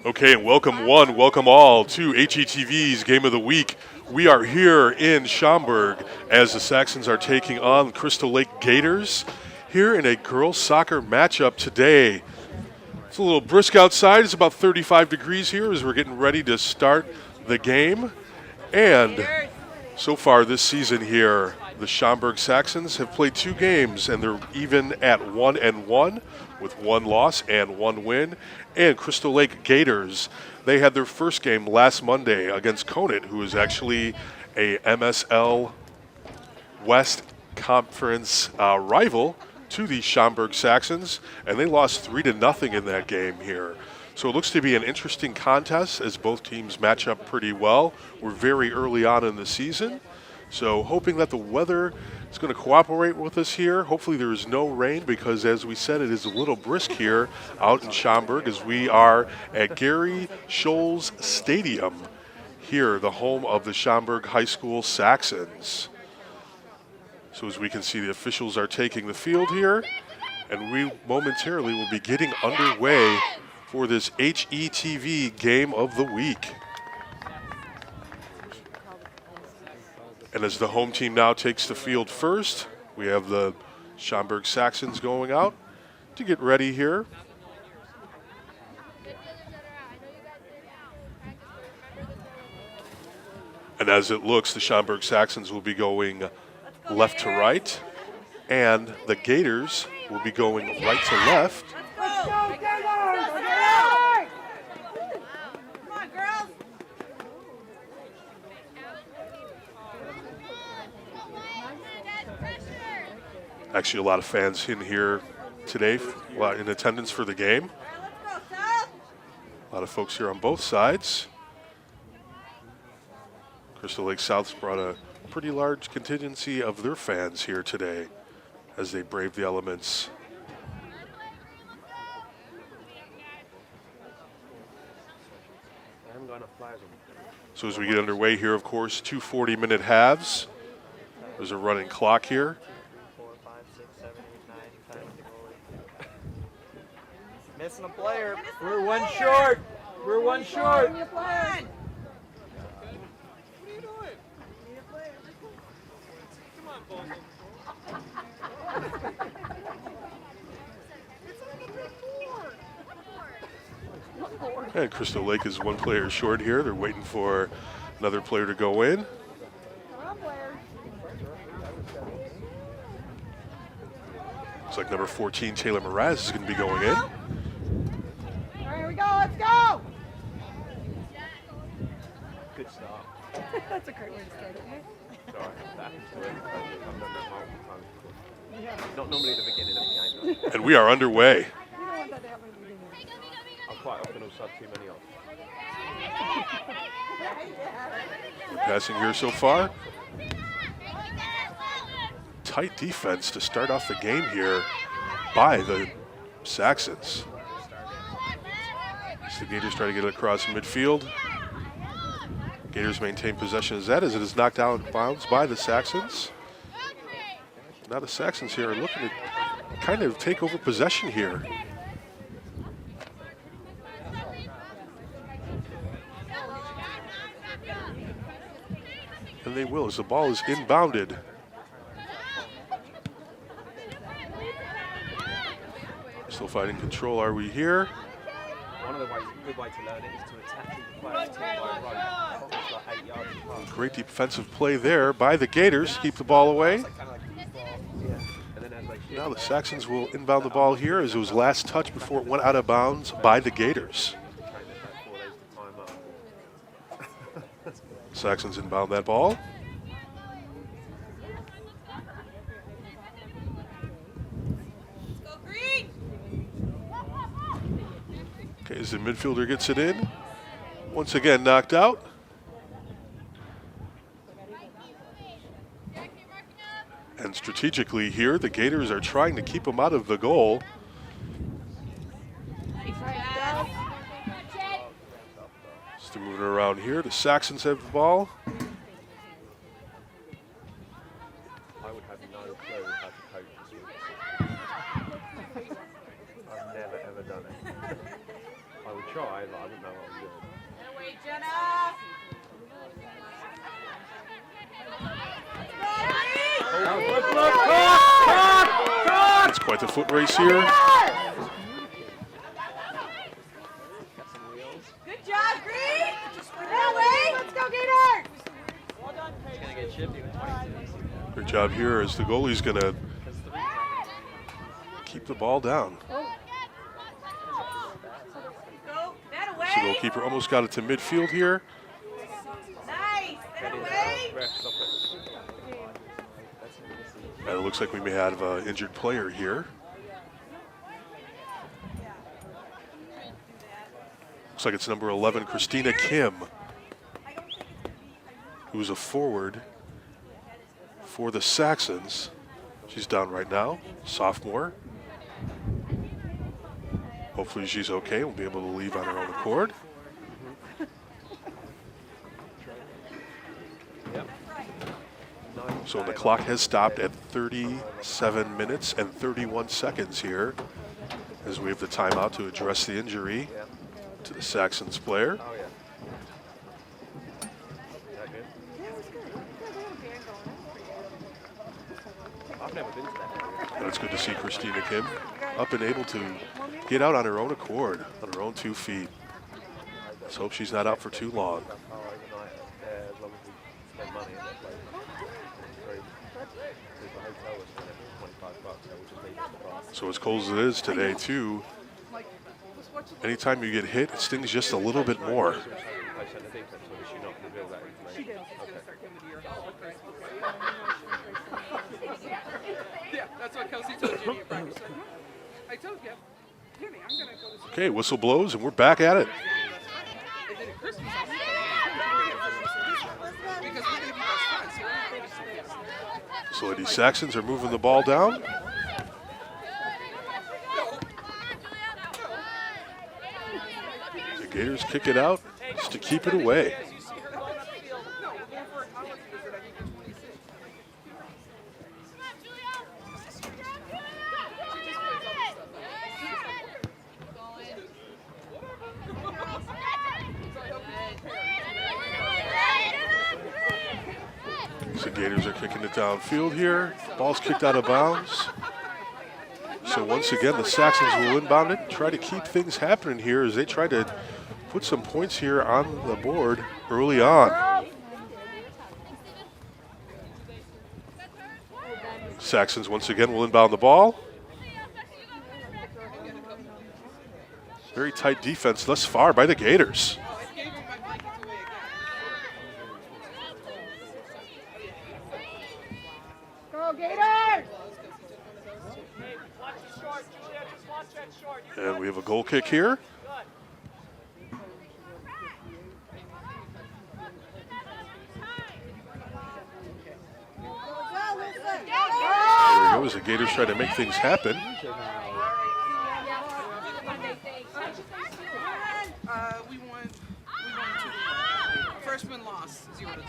Okay, and welcome all to HETV's Game of the Week. We are here in Schaumburg as the Saxons are taking on Crystal Lake Gators here in a girls soccer matchup today. It's a little brisk outside. It's about 35 degrees here as we're getting ready to start the game. And so far this season here, the Schaumburg Saxons have played 2 games, and they're even at 1-1 with 1 loss and 1 win. And Crystal Lake Gators, they had their first game last Monday against Conant, who is actually a MSL West Conference rival to the Schaumburg Saxons, and they lost 3-0 in that game here. So it looks to be an interesting contest as both teams match up pretty well. We're very early on in the season, so hoping that the weather is going to cooperate with us here. Hopefully there is no rain because, as we said, it is a little brisk here out in Schaumburg as we are at Gary Scholes Stadium here, the home of the Schaumburg High School Saxons. So as we can see, the officials are taking the field here, and we momentarily will be getting underway for this HETV Game of the Week. And as the home team now takes the field first, we have the Schaumburg Saxons going out to get ready here. And as it looks, the Schaumburg Saxons will be going left to right, and the Gators will be going right to left. Actually, a lot of fans in here today in attendance for the game. A lot of folks here on both sides. Crystal Lake South's brought a pretty large contingency of their fans here today as they brave the elements. So as we get underway here, of course, 2 40-minute halves. There's a running clock here. Missing a player. We're one short. We're one short. What are you doing? Come on, Paul. And Crystal Lake is 1 player short here. They're waiting for another player to go in. Looks like number 14, Taylor Mraz, is going to be going in. Here we go, let's go! Good start. That's a great way to start it, right? Sorry, that is good. I've done that multiple times before. Not normally at the beginning of the game. And we are underway. We don't want that to happen at the beginning. I quite often will sub too many off. Good passing here so far. Tight defense to start off the game here by the Saxons. So the Gators try to get it across midfield. Gators maintain possession as that, as it is knocked out of bounds by the Saxons. Now the Saxons here are looking to kind of take over possession here. And they will, as the ball is inbounded. Still fighting control, are we here? One of the good ways to learn it is to attack the players by run. It's like 8 yards apart. Great defensive play there by the Gators to keep the ball away. Now the Saxons will inbound the ball here as it was last touch before it went out of bounds by the Gators. Saxons inbound that ball. Okay, as the midfielder gets it in, once again knocked out. And strategically here, the Gators are trying to keep him out of the goal. Still moving around here. The Saxons have the ball. I would have no clue how to coach this. I've never ever done it. I would try, but I wouldn't know what I'm doing. Away, Jenna! It's quite the foot race here. Good job, Green! That way! Let's go, Gators! Well done, It's going to get chippy with 22. Good job here as the goalie's going to keep the ball down. Go, that away! So the goalkeeper almost got it to midfield here. Nice! That away! And it looks like we may have an injured player here. Looks like it's number 11, Christina Kim, who's a forward for the Saxons. She's down right now, sophomore. Hopefully she's okay. We'll be able to leave on her own accord. So the clock has stopped at 37 minutes and 31 seconds here as we have the timeout to address the injury to the Saxons player. Oh, yeah. Is that good? I've never been to that area. And it's good to see Christina Kim up and able to get out on her own accord, on her own 2 feet. Let's hope she's not out for too long. That far overnight there, as long as we spend money at that place. It's great. There's a hotel was $25, so we'll just leave it at the price. So as cold as it is today too, anytime you get hit, it stings just a little bit more. Yeah, that's what Kelsey told you in practice. I told you, Jimmy, I'm going to go to Okay, whistle blows and we're back at it. and then at Christmas. Because we're going to be best friends. So Lady Saxons are moving the ball down. The Gators kick it out just to keep it away. The Gators are kicking it downfield here. Ball's kicked out of bounds. So once again, the Saxons will inbound it, try to keep things happening here as they try to put some points here on the board early on. Saxons once again will inbound the ball. Very tight defense thus far by the Gators. Go, Gators! And we have a goal kick here. There he goes. The Gators try to make things happen. We won 2. First win loss 0-2.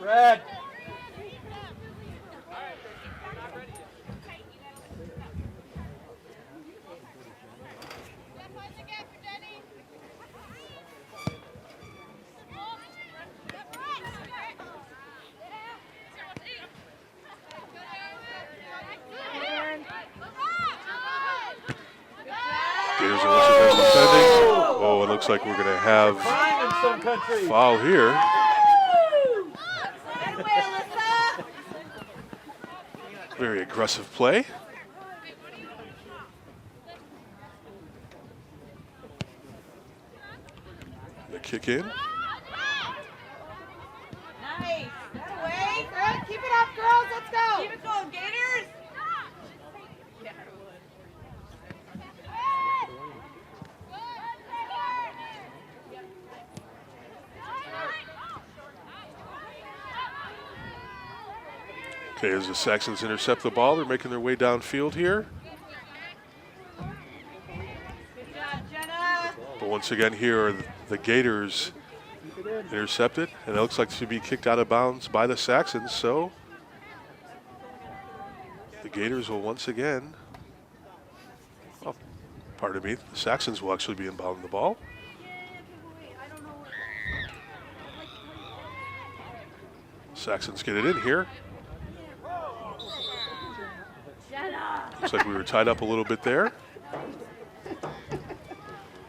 Brad. Gators are once again defending. Oh, it looks like we're going to have foul here. Very aggressive play. The kick in. Nice. That way. Good. Keep it up, girls. Let's go. Keep it going, Gators. Okay, as the Saxons intercept the ball, they're making their way downfield here. Good job, Jenna. But once again here are the Gators intercepted, and it looks like to be kicked out of bounds by the Saxons, so the Gators will once again, oh, pardon me, the Saxons will actually be inbounding the ball. Saxons get it in here. Looks like we were tied up a little bit there.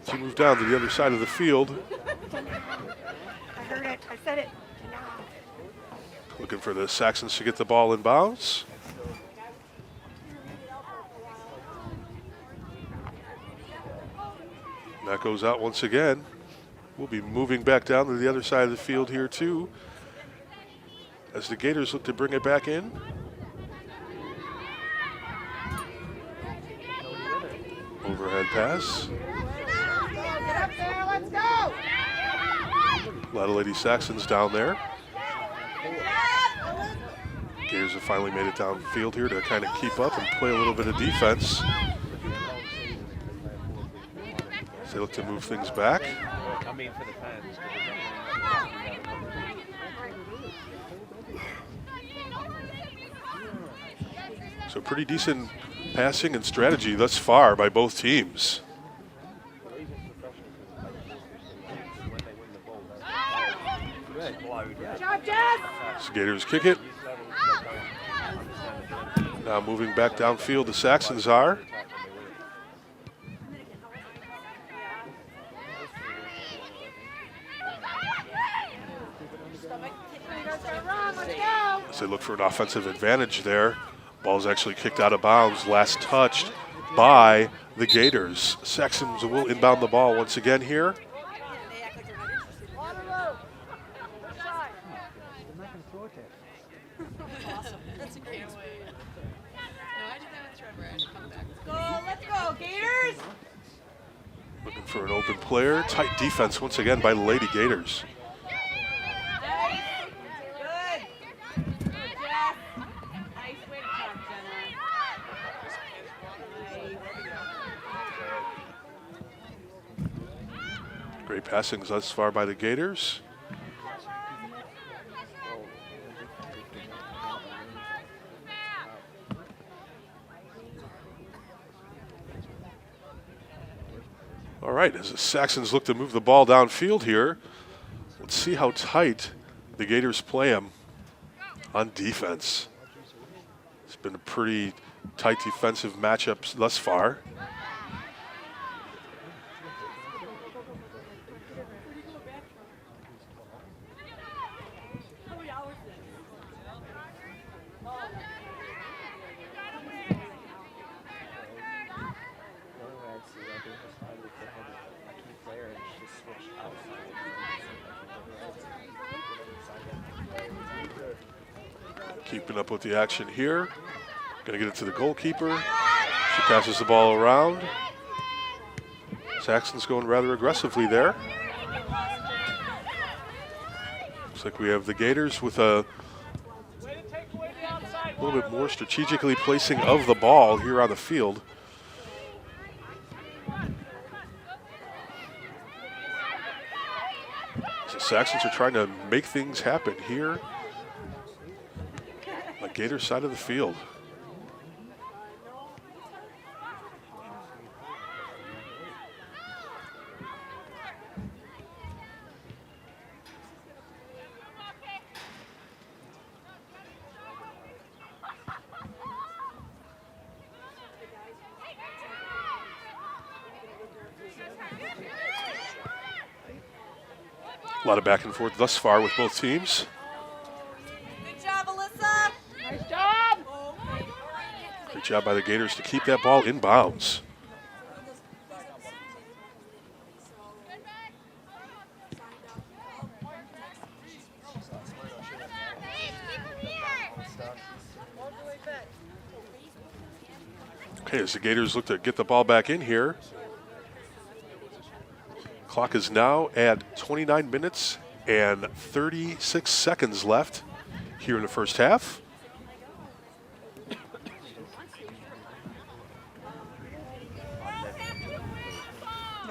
So move down to the other side of the field. I heard it. I said it. Looking for the Saxons to get the ball in bounds. And that goes out once again. We'll be moving back down to the other side of the field here too, as the Gators look to bring it back in. Overhead pass. Get up there. Let's go. A lot of Lady Saxons down there. Gators have finally made it downfield here to kind of keep up and play a little bit of defense. As they look to move things back. I mean, for the fans. So pretty decent passing and strategy thus far by both teams. Good job, Jess. So Gators kick it. Now moving back downfield, the Saxons are. As they look for an offensive advantage there. Ball's actually kicked out of bounds, last touched by the Gators. Saxons will inbound the ball once again here. That's a great way. No, I did that with Trevor. I had to come back. Let's go, Gators. Looking for an open player. Tight defense once again by the Lady Gators. Nice. Good. Good, Jess. Nice way to come, Jenna. Nice. Great passings thus far by the Gators. All right, as the Saxons look to move the ball downfield here, let's see how tight the Gators play them on defense. It's been a pretty tight defensive matchup thus far. Keeping up with the action here. Gonna get it to the goalkeeper. She passes the ball around. Saxons going rather aggressively there. Looks like we have the Gators with a little bit more strategically placing of the ball here on the field. The Saxons are trying to make things happen here on the Gators side of the field. A lot of back and forth thus far with both teams. Good job, Alyssa. Nice job. Great job by the Gators to keep that ball in bounds. Okay, as the Gators look to get the ball back in here. Clock is now at 29 minutes and 36 seconds left here in the first half.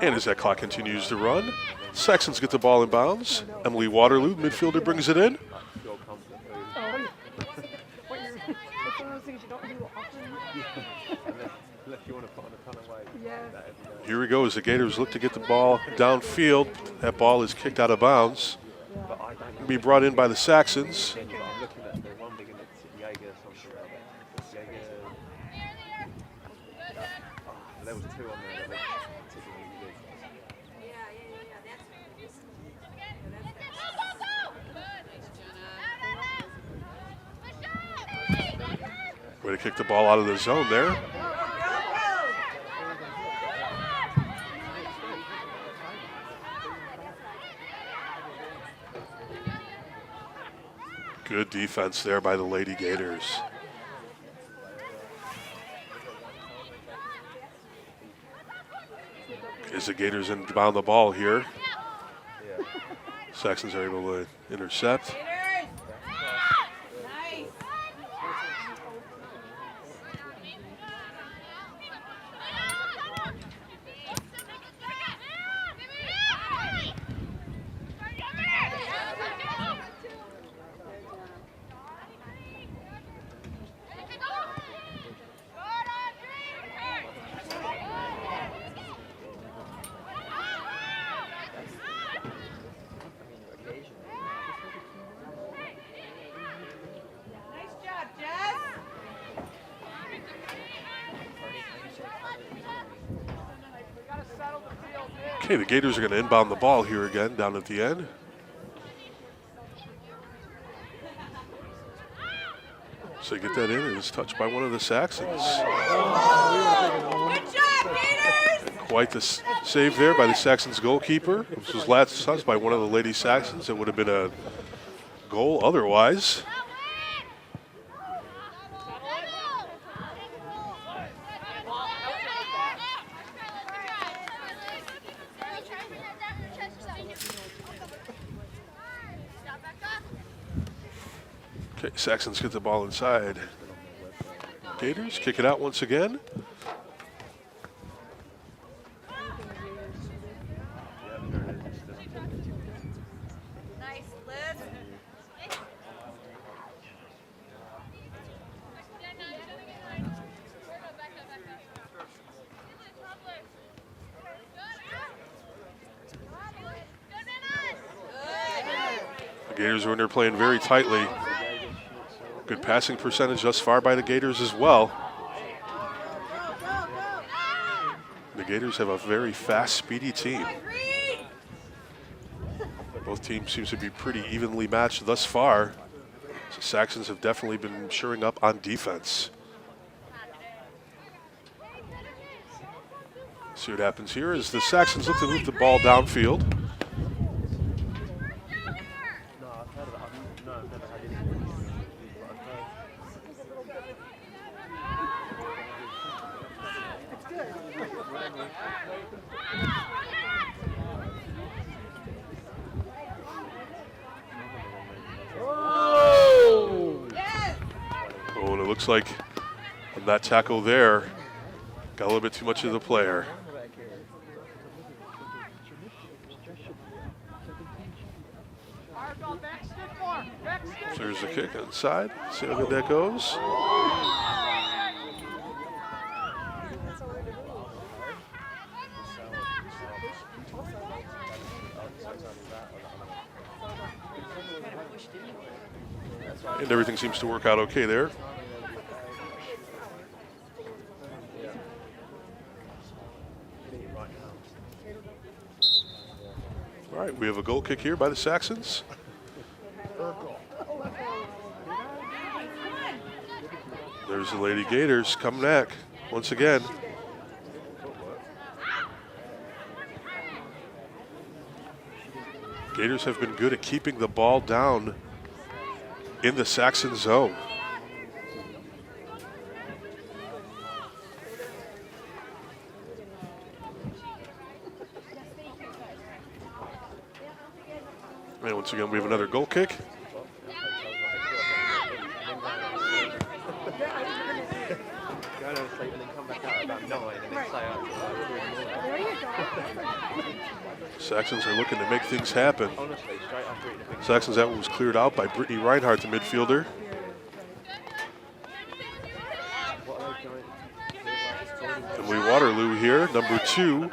And as that clock continues to run, Saxons get the ball in bounds. Emily Waterloo, midfielder, brings it in. Pure comfort food. It's one of those things you don't do often. Unless you want to put on a ton of weight. Yeah. That every day. Here we go as the Gators look to get the ball downfield. That ball is kicked out of bounds. But I don't know. Be brought in by the Saxons. I'm looking at the one big in the Jaeger something or other. Jaeger. Oh, there was 2 on there that looked particularly good. Way to kick the ball out of the zone there. Good defense there by the Lady Gators. As the Gators inbound the ball here. Saxons are able to intercept. Nice. Nice job, Jess. Okay, the Gators are going to inbound the ball here again down at the end. So get that in, and it's touched by one of the Saxons. Good job, Gators. Quite the save there by the Saxons goalkeeper. This was last touched by one of the Lady Saxons. It would have been a goal otherwise. Okay, Saxons get the ball inside. Gators kick it out once again. Nice, Liz. The Gators are in there playing very tightly. Good passing percentage thus far by the Gators as well. The Gators have a very fast, speedy team. Both teams seem to be pretty evenly matched thus far. So Saxons have definitely been shoring up on defense. See what happens here as the Saxons look to move the ball downfield. No, I've heard of it. I've never had any. Oh, and it looks like on that tackle there, got a little bit too much of the player. So there's the kick inside. See how good that goes. And everything seems to work out okay there. All right, we have a goal kick here by the Saxons. There's the Lady Gators coming back once again. Gators have been good at keeping the ball down in the Saxon zone. And once again, we have another goal kick. Go to sleep and then come back out about 9 and then stay up till like 2 in the morning. There you go. Saxons are looking to make things happen. Honestly, straight after eating a big Saxons, that one was cleared out by Brittany Reinhardt, the midfielder. what are they doing? Emily Waterloo here, number 2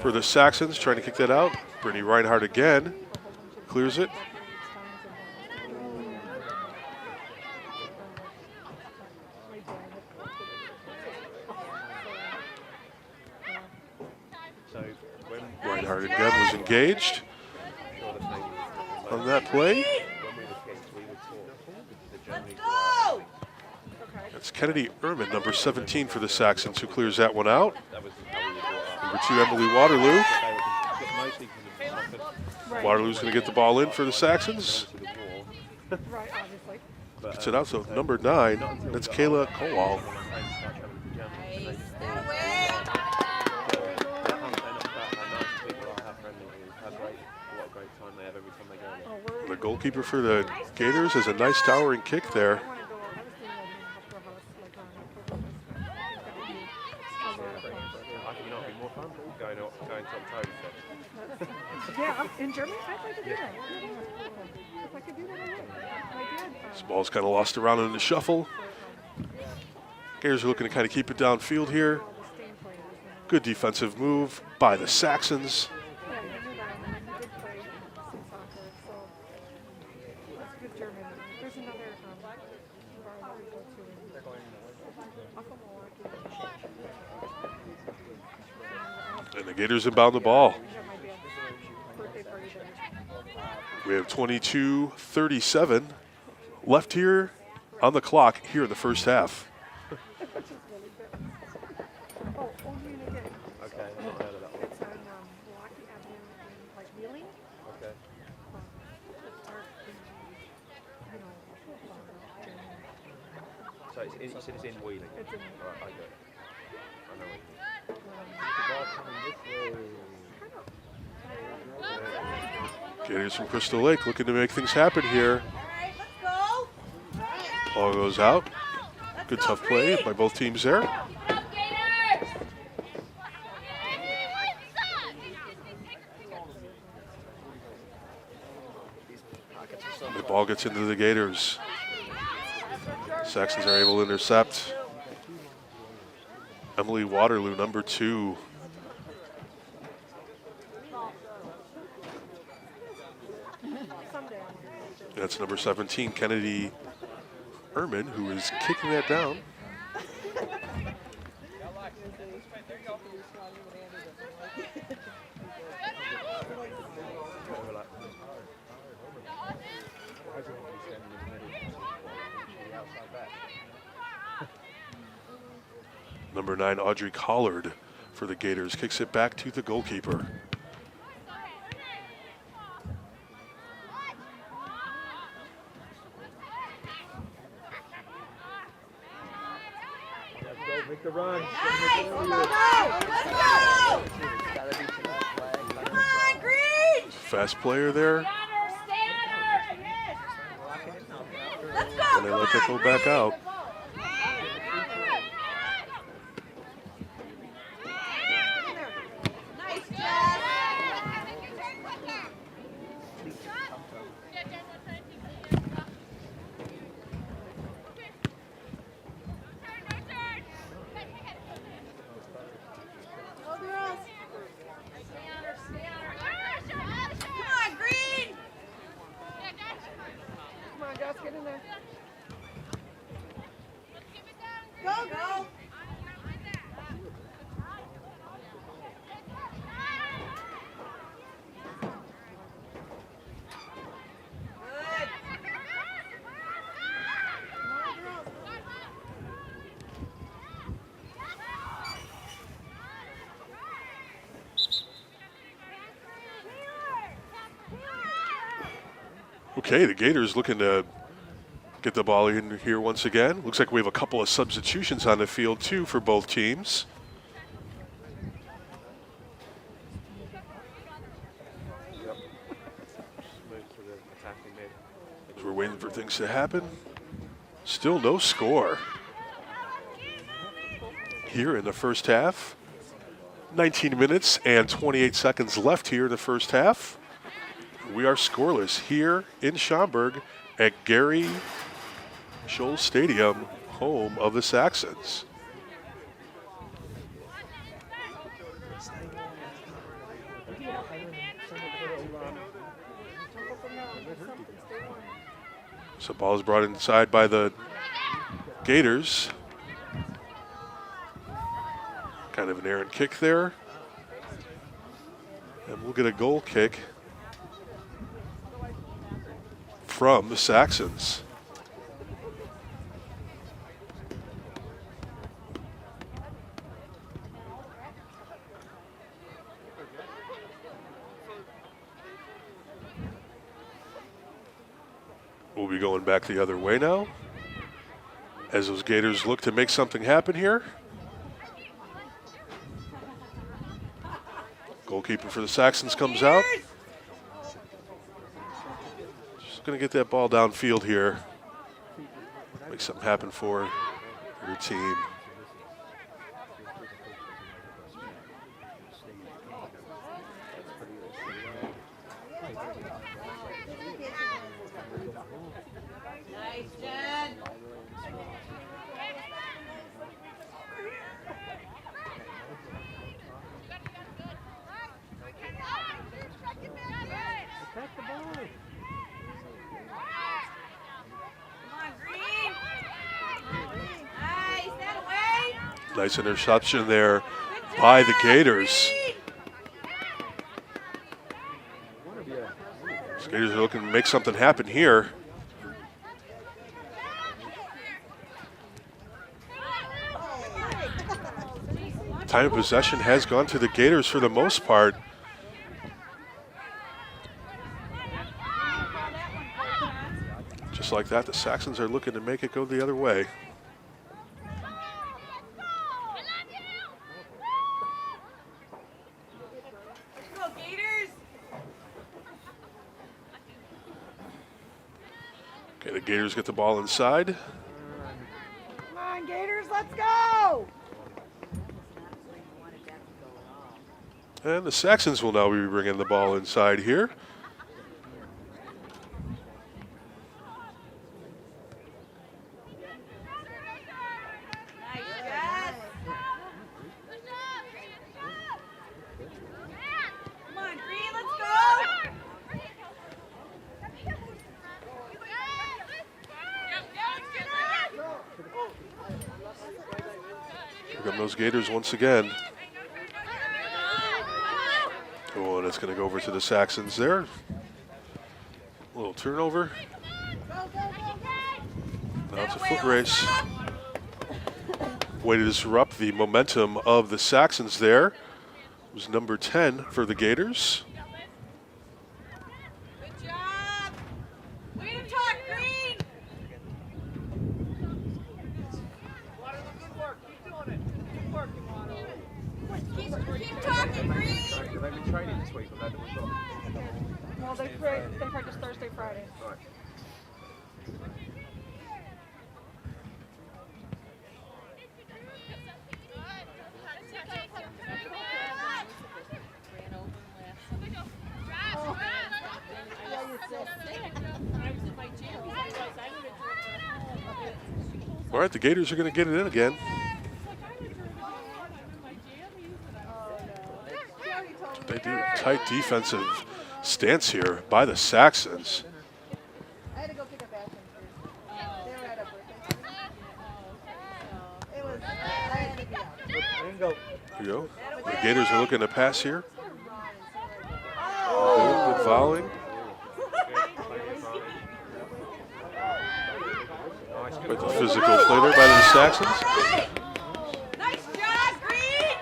for the Saxons, trying to kick that out. Brittany Reinhardt again, clears it. So when Reinhardt again was engaged on that play. when we were kids, we would talk the Germany. Go! That's Kennedy Ehrman, number 17 for the Saxons, who clears that one out. That was how we were brought up. Number 2, Emily Waterloo. They were mostly because of soccer, Waterloo's going to get the ball in for the Saxons. obviously the war. Right, obviously. Gets it out, so number 9, that's Kayla Kowal. Nice. That way. The goalkeeper for the Gators has a nice towering kick there. Yeah, in Germany, I'd like to do that. If I could do that, I would. I did. This ball's kind of lost around in the shuffle. Gators are looking to kind of keep it downfield here. Good defensive move by the Saxons. Yeah, you knew that. And he did play some soccer, so that's good German. There's another bar that we go to in Upper Milwaukee. And the Gators inbound the ball. That might be a birthday party there. We have 22:37 left here on the clock here in the first half. Oh, only in a game. Okay, I've not heard of that one. It's on Milwaukee Avenue in like Wheeling. Okay. It's our, you know, Germany. So it's in, you said it's in Wheeling. It's in Alright, I got it. I know it. Gators from Crystal Lake looking to make things happen here. All right, let's go. Ball goes out. Good tough play by both teams there. The ball gets into the Gators. Saxons are able to intercept. Emily Waterloo, number 2. That's number 17, Kennedy Ehrman, who is kicking that down. Number 9, Audrey Collard for the Gators, kicks it back to the goalkeeper. Make the run. Nice. Go, go, go. Let's go. Come on, Green. Fast player there, Let's go. and they let that go back out. Nice, Jess. Go, girls. Come on, Green. Come on, guys, get in there. Go, go. Good. Okay, the Gators looking to get the ball in here once again. Looks like we have a couple of substitutions on the field too for both teams. Yep. Move to the attacking mid. As we're waiting for things to happen. Still no score here in the first half. 19 minutes and 28 seconds left here in the first half. We are scoreless here in Schaumburg at Gary Scholl Stadium, home of the Saxons. So ball is brought inside by the Gators. Kind of an errant kick there. And we'll get a goal kick from the Saxons. We'll be going back the other way now as those Gators look to make something happen here. Goalkeeper for the Saxons comes out. Just going to get that ball downfield here. Make something happen for your team. Nice interception there by the Gators. The Gators are looking to make something happen here. Time of possession has gone to the Gators for the most part. Just like that, the Saxons are looking to make it go the other way. Okay, the Gators get the ball inside. Come on, Gators, let's go! And the Saxons will now be bringing the ball inside here. Here come those Gators once again. Oh, and it's going to go over to the Saxons there. A little turnover. Now it's a foot race. Way to disrupt the momentum of the Saxons there. It was number 10 for the Gators. Good job! Way to talk, Green! Good work, keep doing it. Keep working on it. Keep talking, Green! They've been training this week, but Well, they practice Thursday, Friday. Right. All right, the Gators are going to get it in again. They do a tight defensive stance here by the Saxons. I had to go pick up bathrooms first. They were at a birthday. It was, I had to be out. Here you go. The Gators are looking to pass here. Good fouling. With the physical play there by the Saxons. Nice job, Green!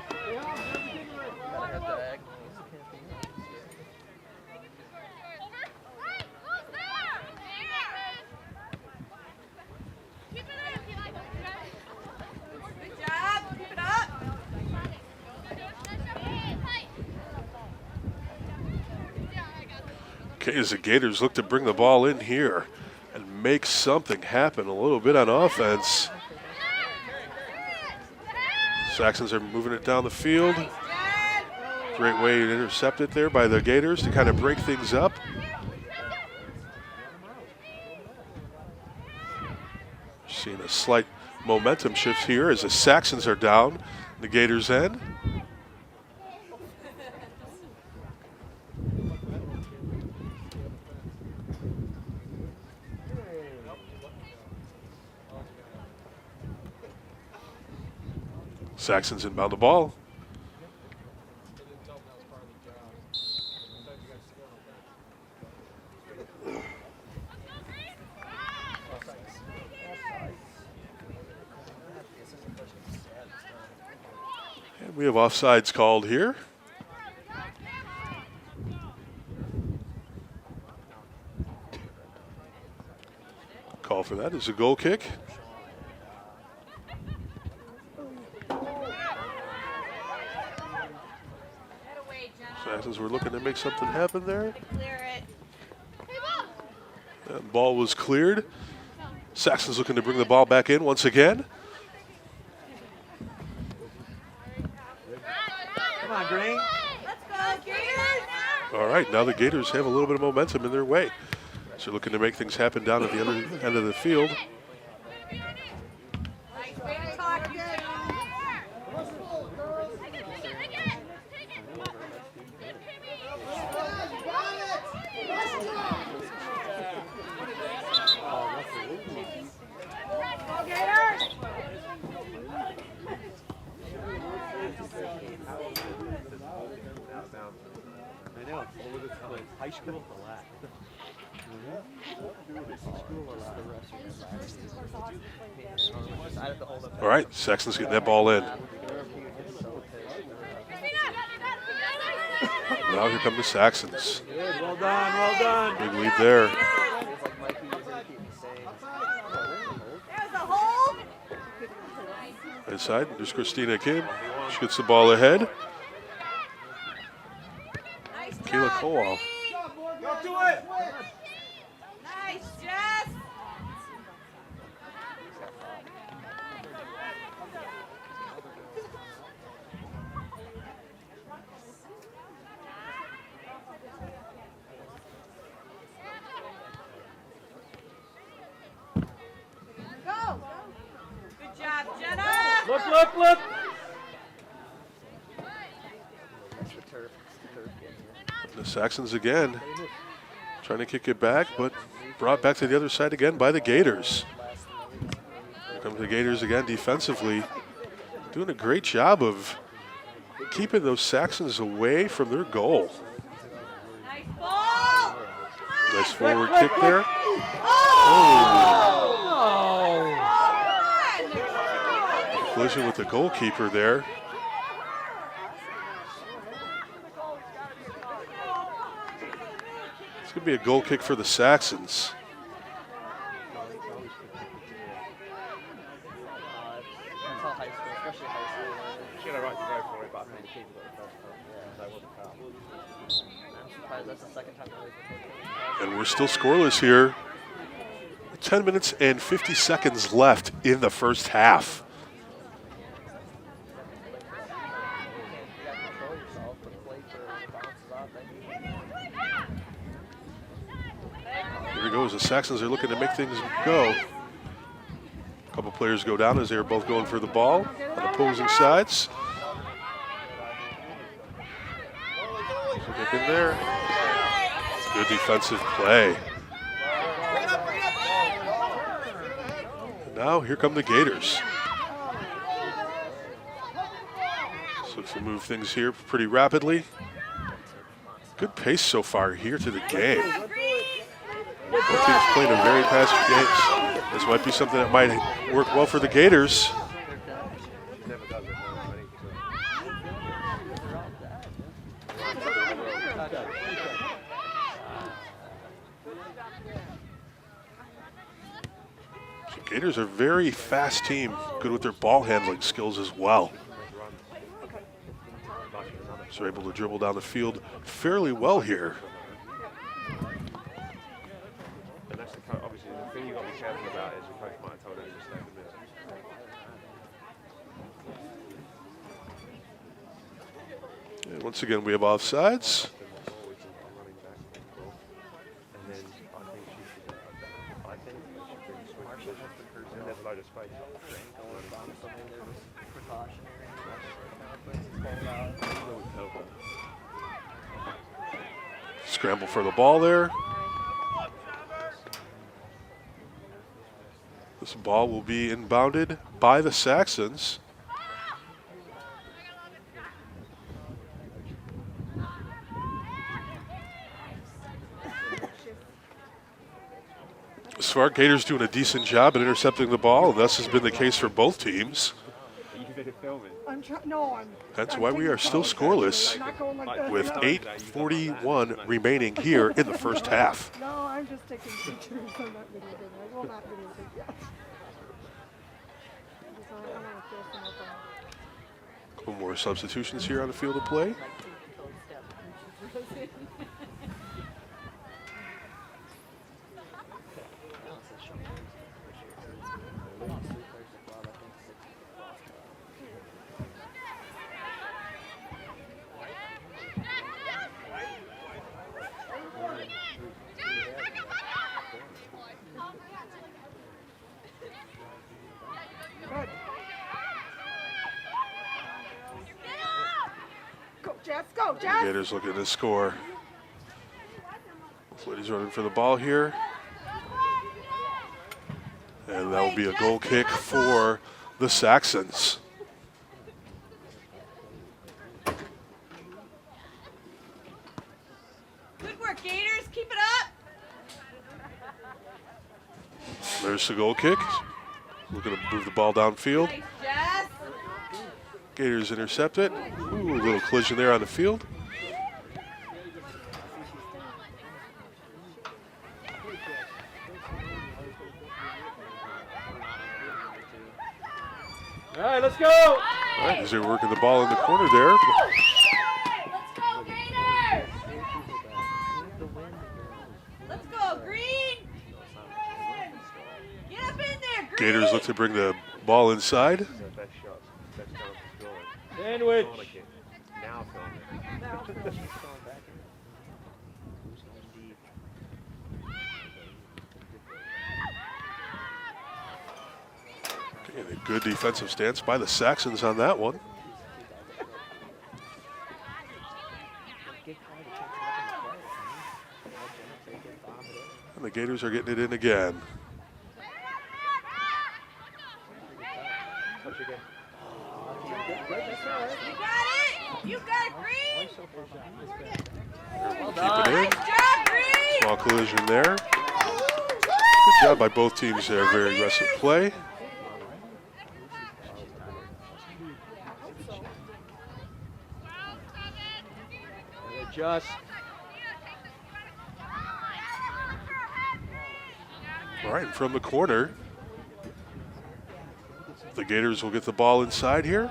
Good job, keep it up. Okay, as the Gators look to bring the ball in here and make something happen a little bit on offense. Saxons are moving it down the field. Nice, Great way to intercept it there by the Gators to kind of break things up. Seeing a slight momentum shift here as the Saxons are down the Gators' end. Saxons inbound the ball. And we have offsides called here. Call for that is a goal kick. Saxons were looking to make something happen there. That ball was cleared. Saxons looking to bring the ball back in once again. Come on, Green. Let's go, Gators! All right, now the Gators have a little bit of momentum in their way. So looking to make things happen down at the other end of the field. Nice way to talk, you two. Go, Gators! I know. Over the top. High school for that. All right, Saxons getting that ball in. Now here come the Saxons. Good. Well done. Well done. Big lead there. There's a hole! Inside, there's Christina Kim. She gets the ball ahead. Nice Kayla job, Kowal. Green. Go to it. Nice, Jess! Go! Good job, Jenna! Look, look, look. The Saxons again trying to kick it back, but brought back to the other side again by the Gators. Here comes the Gators again defensively, doing a great job of keeping those Saxons away from their goal. Nice ball! Nice forward kick there. Collision with the goalkeeper there. It's going to be a goal kick for the Saxons. She had a right to go for it, but I think the keeper got the first time. Yeah, that wasn't foul. I'm surprised that's the second time. And we're still scoreless here. 10 minutes and 50 seconds left in the first half. Here we go as the Saxons are looking to make things go. A couple players go down as they're both going for the ball on opposing sides. So get in there. Good defensive play. Now here come the Gators. So looks to move things here pretty rapidly. Good pace so far here to the game. Both teams playing a very fast games. This might be something that might work well for the Gators. Gators are a very fast team, good with their ball handling skills as well. So they're able to dribble down the field fairly well here. And that's obviously the thing you've got to be careful about is the coach might have told them to stay in the middle. Once again, we have offsides. running back control. And then I think she should switch and there's a load of space. Scramble for the ball there. This ball will be inbounded by the Saxons. So far, Gators doing a decent job at intercepting the ball, and this has been the case for both teams. I'm trying. No, I'm. That's I'm why we taking are still photos. scoreless I'm not going like this. with No. 8:41 remaining here in the first half. No, I'm just taking pictures. I'm not videotaping. I will not videotape yet. Because I want to throw some up on. Couple more substitutions here on the field of play. Good. Go, Jess. Go, Jess. Gators looking to score. Footy's running for the ball here. And that will be a goal kick for the Saxons. Good work, Gators. Keep it up. There's the goal kick. Looking to move the ball downfield. Nice, Jess. Gators intercept it. Ooh, a little collision there on the field. All right, let's go. All right, as they're working the ball in the corner there. Let's go, Gators. Let's go, Green. Get up in there, Green. Gators look to bring the ball inside. Best shot, best chance of scoring. Sandwich. Corner kick. Now film it. And a good defensive stance by the Saxons on that one. And the Gators are getting it in again. Touch again. You got it. You got it, Green. Keep it in. Nice job, Green. Small collision there. Good job by both teams there. Very aggressive play. Adjust. All right, from the corner, the Gators will get the ball inside here.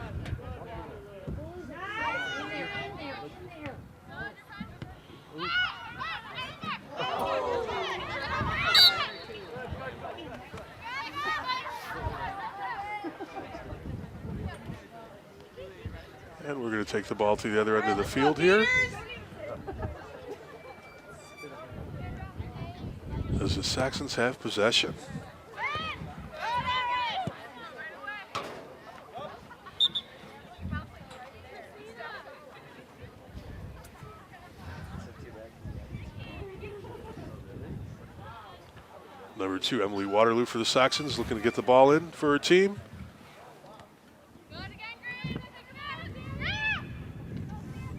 And we're going to take the ball to the other end of the field here. As the Saxons have possession. Number 2, Emily Waterloo for the Saxons, looking to get the ball in for her team.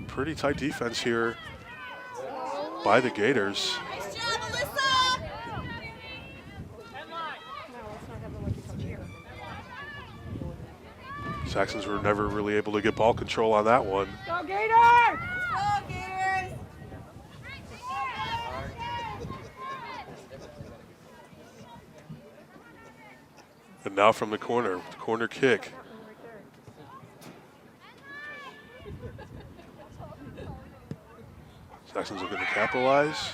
Pretty tight defense here by the Gators. Nice job, Alyssa. No, let's not have them like you touch here. Saxons were never really able to get ball control on that one. Go, Gators! Go, Gators. And now from the corner kick. Saxons looking to capitalize.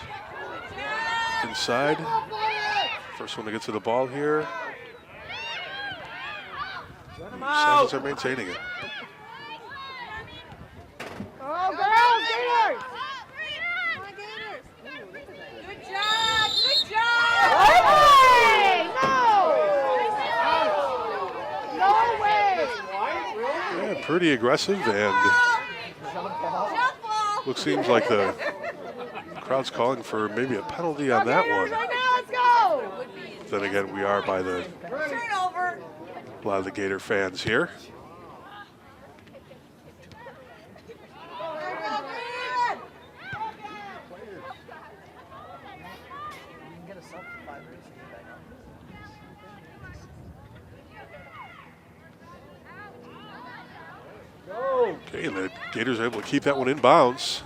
Inside. First one to get to the ball here. Saxons are maintaining it. Oh, Go, girls, Gators! Come on, Gators. Ooh, look at that. Good job. Good job. Hey! No! No way! Yeah, pretty aggressive, and seems like the crowd's calling for maybe a penalty on that one. Right now, let's go! Then again, we are by the Turnover. a lot of the Gator fans here. Okay, and the Gators are able to keep that one in bounds.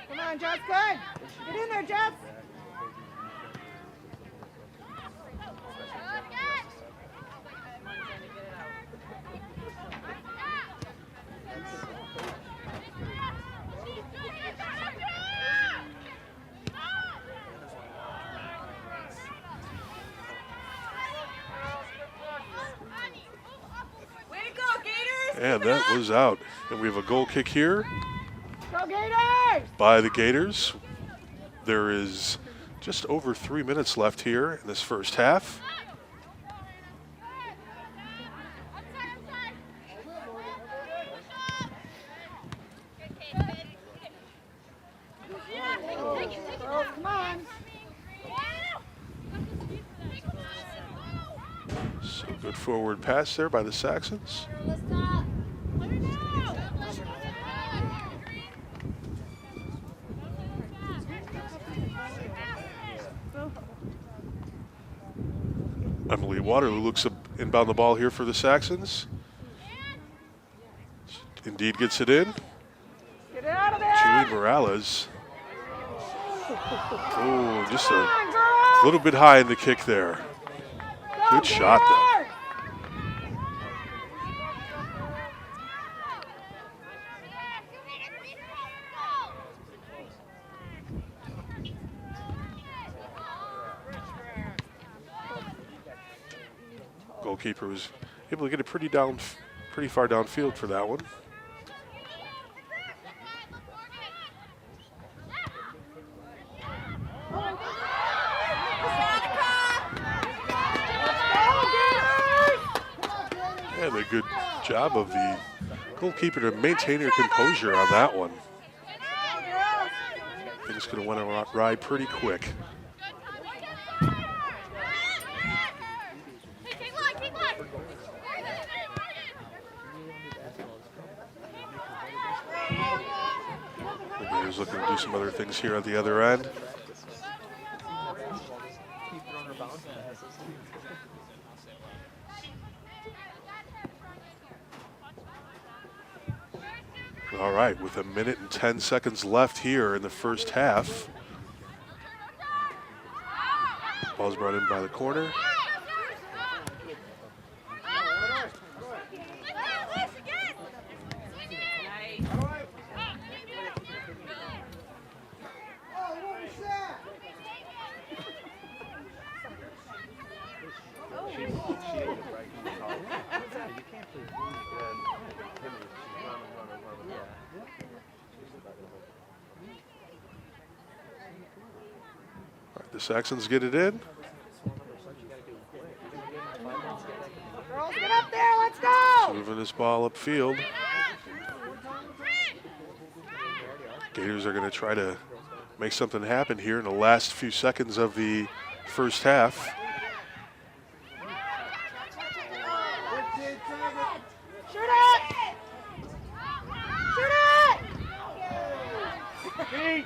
Come on, Jess, good. Get in there, Jess. Way to go, Gators. And that was out. And we have a goal kick here Go, Gators! by the Gators. There is just over 3 minutes left here in this first half. Girls, come on. So good forward pass there by the Saxons. Emily Waterloo looks to inbound the ball here for the Saxons. Indeed gets it in. Get it out of there! Julie Morales. Oh, just Come a on, girls! little bit high in the kick there. Go, Good shot, though. Gators! Goalkeeper was able to get it pretty far downfield for that one. And a good job of the goalkeeper to maintain her composure on that one. Things could have went awry pretty quick. The Gators looking to do some other things here at the other end. All right, with 1 minute and 10 seconds left here in the first half. Ball's brought in by the corner. The Saxons get it in. Girls, get up there, let's go! Moving this ball upfield. Gators are going to try to make something happen here in the last few seconds of the first half. Shoot it! Shoot it!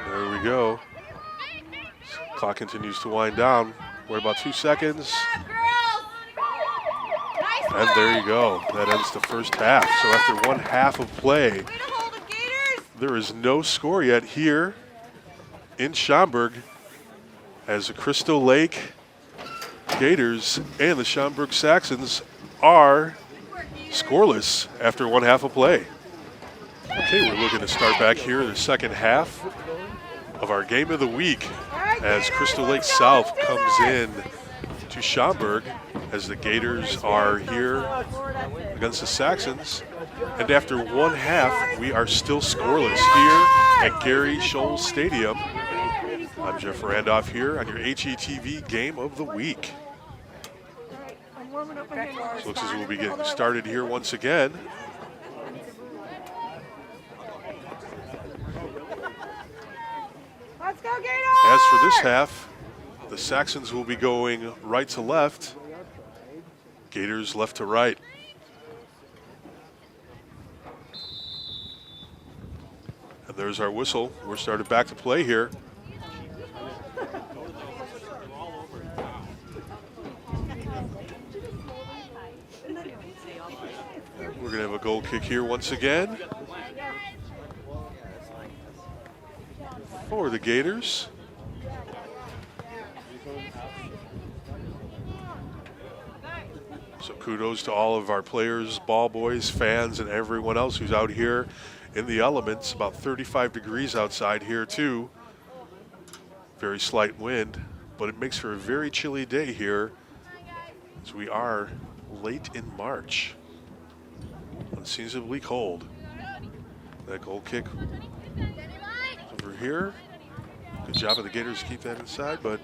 There we go. Clock continues to wind down. We're about 2 seconds. And there you go. That ends the first half. So after 1 half of play, there is no score yet here in Schaumburg as the Crystal Lake Gators and the Schaumburg Saxons are scoreless after 1 half of play. Okay, we're looking to start back here in the second half of our game of the week as Crystal Lake South comes in to Schaumburg as the Gators are here against the Saxons. And after one half, we are still scoreless here at Gary Scholes Stadium. I'm Jeff Randolph here on your HETV Game of the Week. I'm warming up my hands. So it looks as we'll be getting started here once again. Let's go, Gators! As for this half, the Saxons will be going right to left, Gators left to right. And there's our whistle. We're started back to play here. We're going to have a goal kick here once again for the Gators. So kudos to all of our players, ball boys, fans, and everyone else who's out here in the elements. About 35 degrees outside here too. Very slight wind, but it makes for a very chilly day here as we are late in March. Unseasonably cold. That goal kick over here. Good job of the Gators to keep that inside, but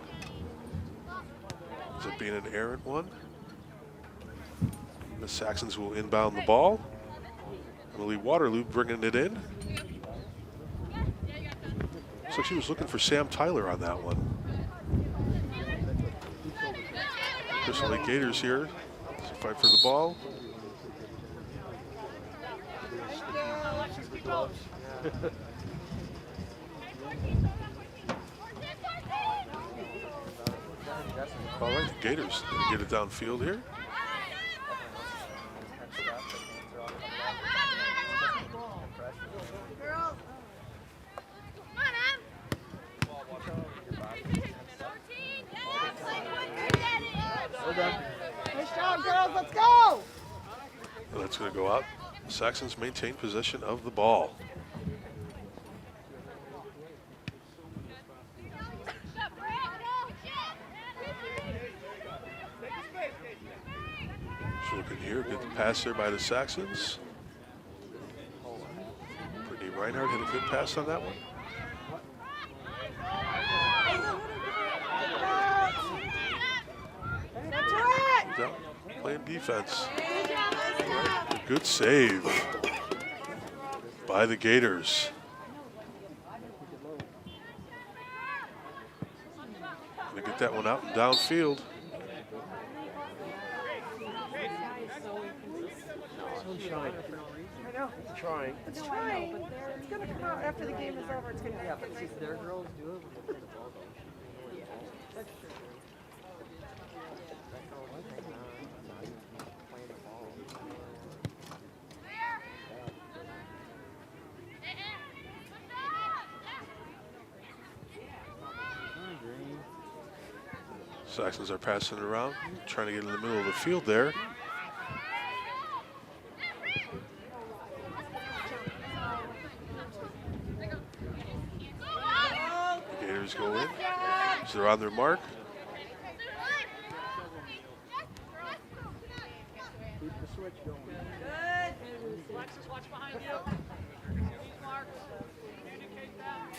ends up being an errant one. The Saxons will inbound the ball. Emily Waterloo bringing it in. Looks like she was looking for Sam Tyler on that one. Crystal Lake Gators here to fight for the ball. All right, the Gators get it downfield here. Nice job, girls. Let's go! And that's going to go out. Saxons maintain possession of the ball. So looking here, good pass there by the Saxons. Brittany Reinhardt hit a good pass on that one. Down, playing defense. A good save by the Gators. Gonna get that one out and downfield. I know. It's trying. It's trying. It's going to come out after the game is over. It's going to happen. Their girls do it when they put the ball down. That's true. Saxons are passing it around, trying to get in the middle of the field there. The Gators go in, so they're on their mark. Keep the switch going. Alexis, watch behind you. Use marks. Communicate that.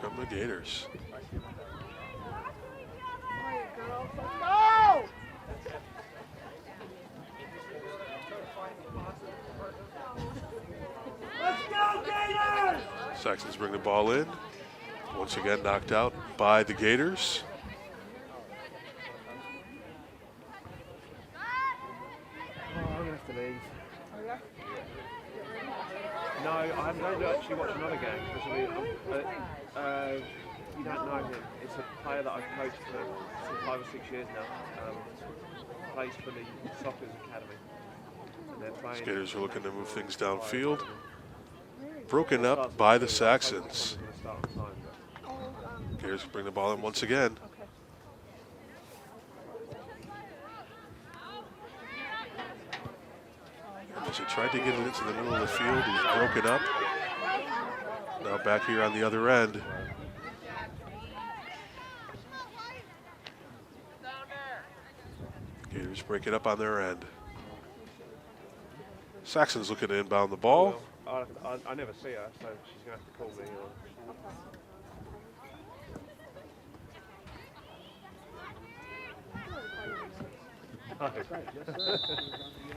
Come the Gators. Girls, let's go! Let's go, Gators! Saxons bring the ball in. Once again knocked out by the Gators. Oh, I'm going to have to leave. No, I'm going to actually watch another game because you don't know him. It's a player that I've coached for 5 or 6 years now. Plays for the Soccer's Academy. And they're playing. Gators are looking to move things downfield. Broken up by the Saxons. Gators bring the ball in once again. And as they tried to get it into the middle of the field, it was broken up. Now back here on the other end. Gators break it up on their end. Saxons looking to inbound the ball. I never see her, so she's going to have to call me.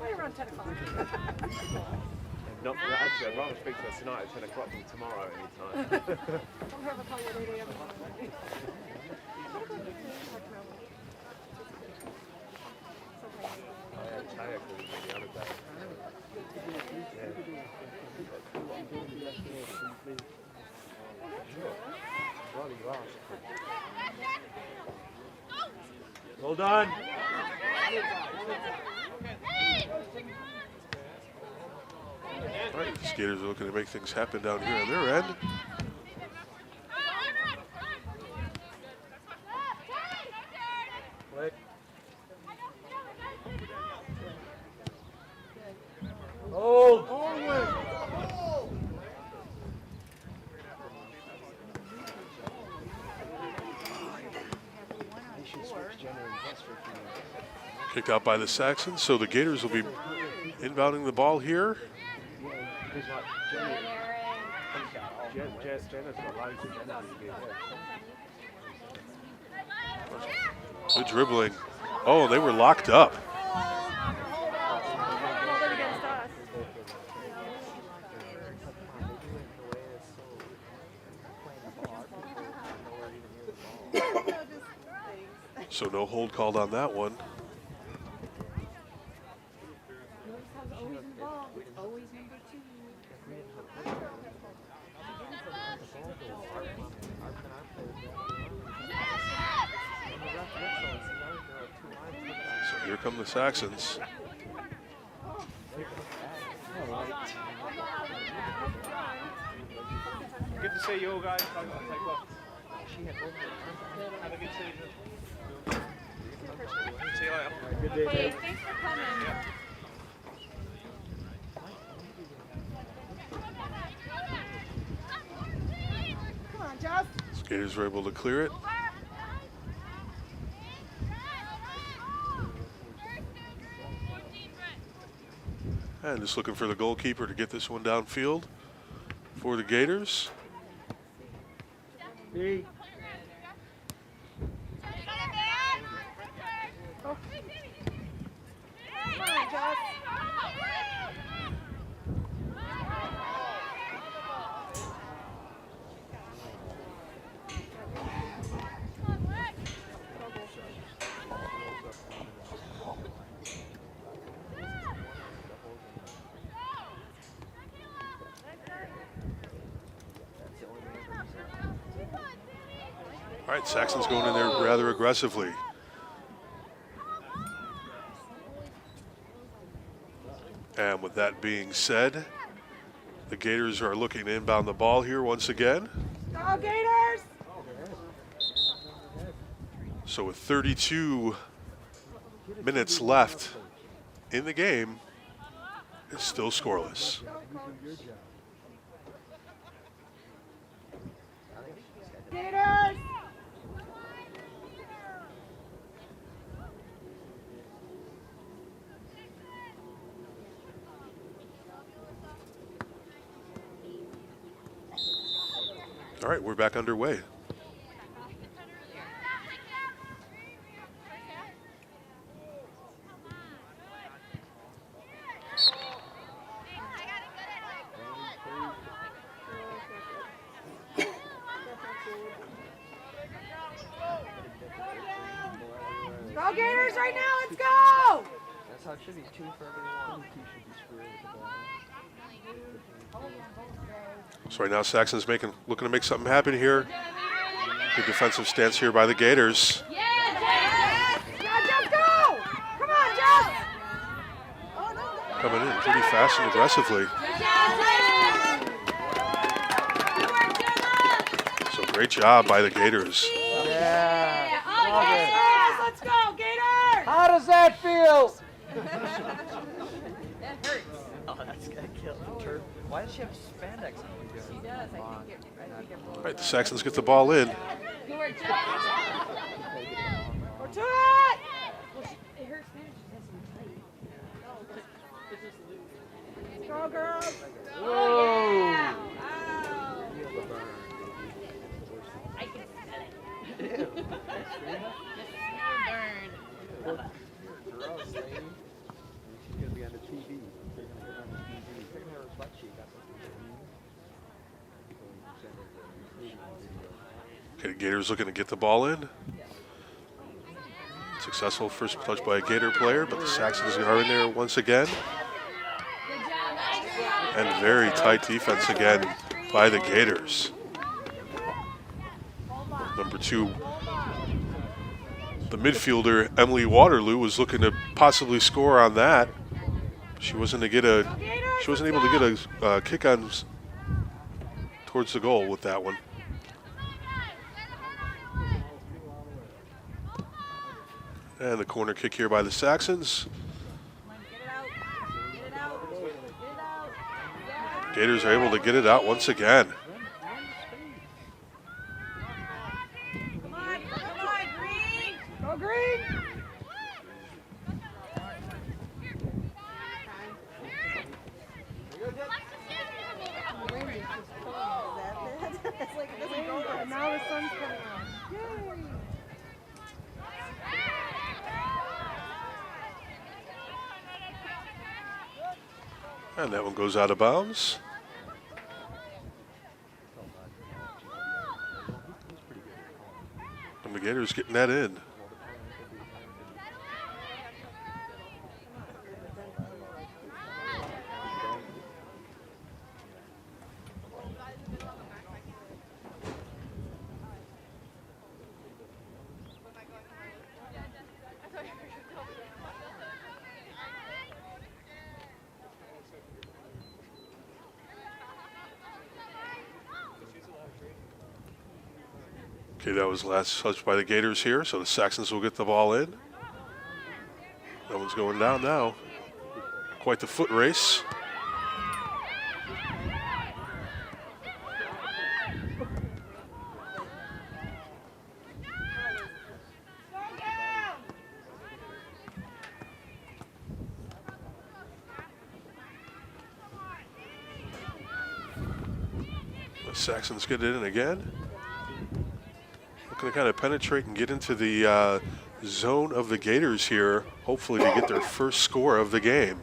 Right around 10 o'clock. Actually, I'd rather speak to her tonight at 10 o'clock than tomorrow anytime. Don't have a call at 8 a.m. I had Taya calling me the other day. Well done. All right, the Gators are looking to make things happen down here on their end. Click. Hold. Kicked out by the Saxons, so the Gators will be inbounding the ball here. Jenna's got loads of energy. Good dribbling. Oh, they were locked up. They're against us. So no hold called on that one. Always number 2. So here come the Saxons. Good to see you all, guys. I've got to take off. Have a good season. See you later. Good day. Hey, thanks for coming. Come on, Jeff. Gators were able to clear it. And just looking for the goalkeeper to get this one downfield for the Gators. Hey. Come on, Jeff. All right, Saxon's going in there rather aggressively. And with that being said, the Gators are looking to inbound the ball here once again. Go Gators! So with 32 minutes left in the game, it's still scoreless. Gators! All right, we're back underway. Go Gators right now, let's go! That's how it should be. 2 for everyone. So right now, Saxon's looking to make something happen here. Good defensive stance here by the Gators. Yeah, Jeff, go! Come on, Jeff! Coming in pretty fast and aggressively. So great job by the Gators. Yeah. Gators, let's go, Gators! How does that feel? That hurts. Oh, that's gonna kill the turf. Why does she have spandex on? She does. I think it All right, the Saxons get the ball in. Or to it! It hurts now. Go, girls. Whoa! I can smell it. Gross, lady. She's gonna be on the TV. They're gonna put on the TV. Look at her butt cheek. Okay, Gators looking to get the ball in. Successful first touch by a Gator player, but the Saxons are in there once again. And very tight defense again by the Gators. Number 2, the midfielder Emily Waterloo was looking to possibly score on that. She wasn't able to get a kick on towards the goal with that one. And the corner kick here by the Saxons. Gators are able to get it out once again. Go, Green. It's like it doesn't go And now the sun's coming out. Yay. And that one goes out of bounds. And the Gators getting that in. Okay, that was last touch by the Gators here, so the Saxons will get the ball in. That one's going down now. Quite the foot race. The Saxons get it in again. Looking to kind of penetrate and get into the zone of the Gators here, hopefully to get their first score of the game.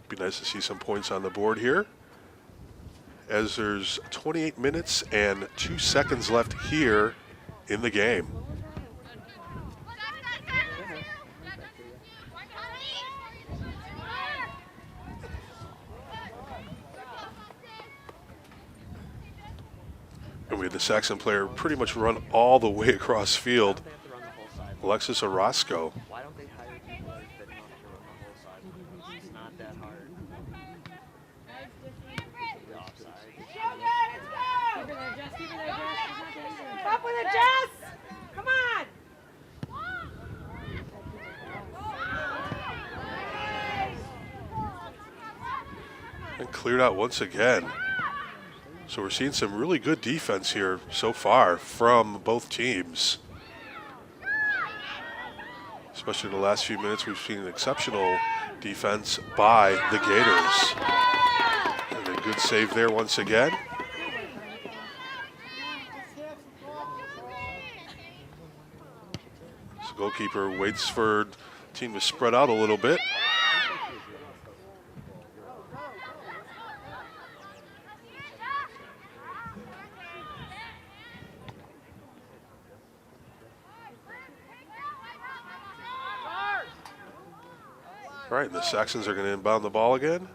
Be nice to see some points on the board here, as there's 28 minutes and 2 seconds left here in the game. And we had the Saxon player pretty much run all the way across field. Alexis Orozco. Why don't they hire people that are fit enough to run the whole side? It's not that hard. The offside. Keep her there, Jess. Keep her there, Jess. She's not dangerous. Up with it, Jess. Come on. And cleared out once again. So we're seeing some really good defense here so far from both teams. Especially in the last few minutes, we've seen an exceptional defense by the Gators. And a good save there once again. So goalkeeper waits for the team to spread out a little bit. All right, the Saxons are going to inbound the ball again.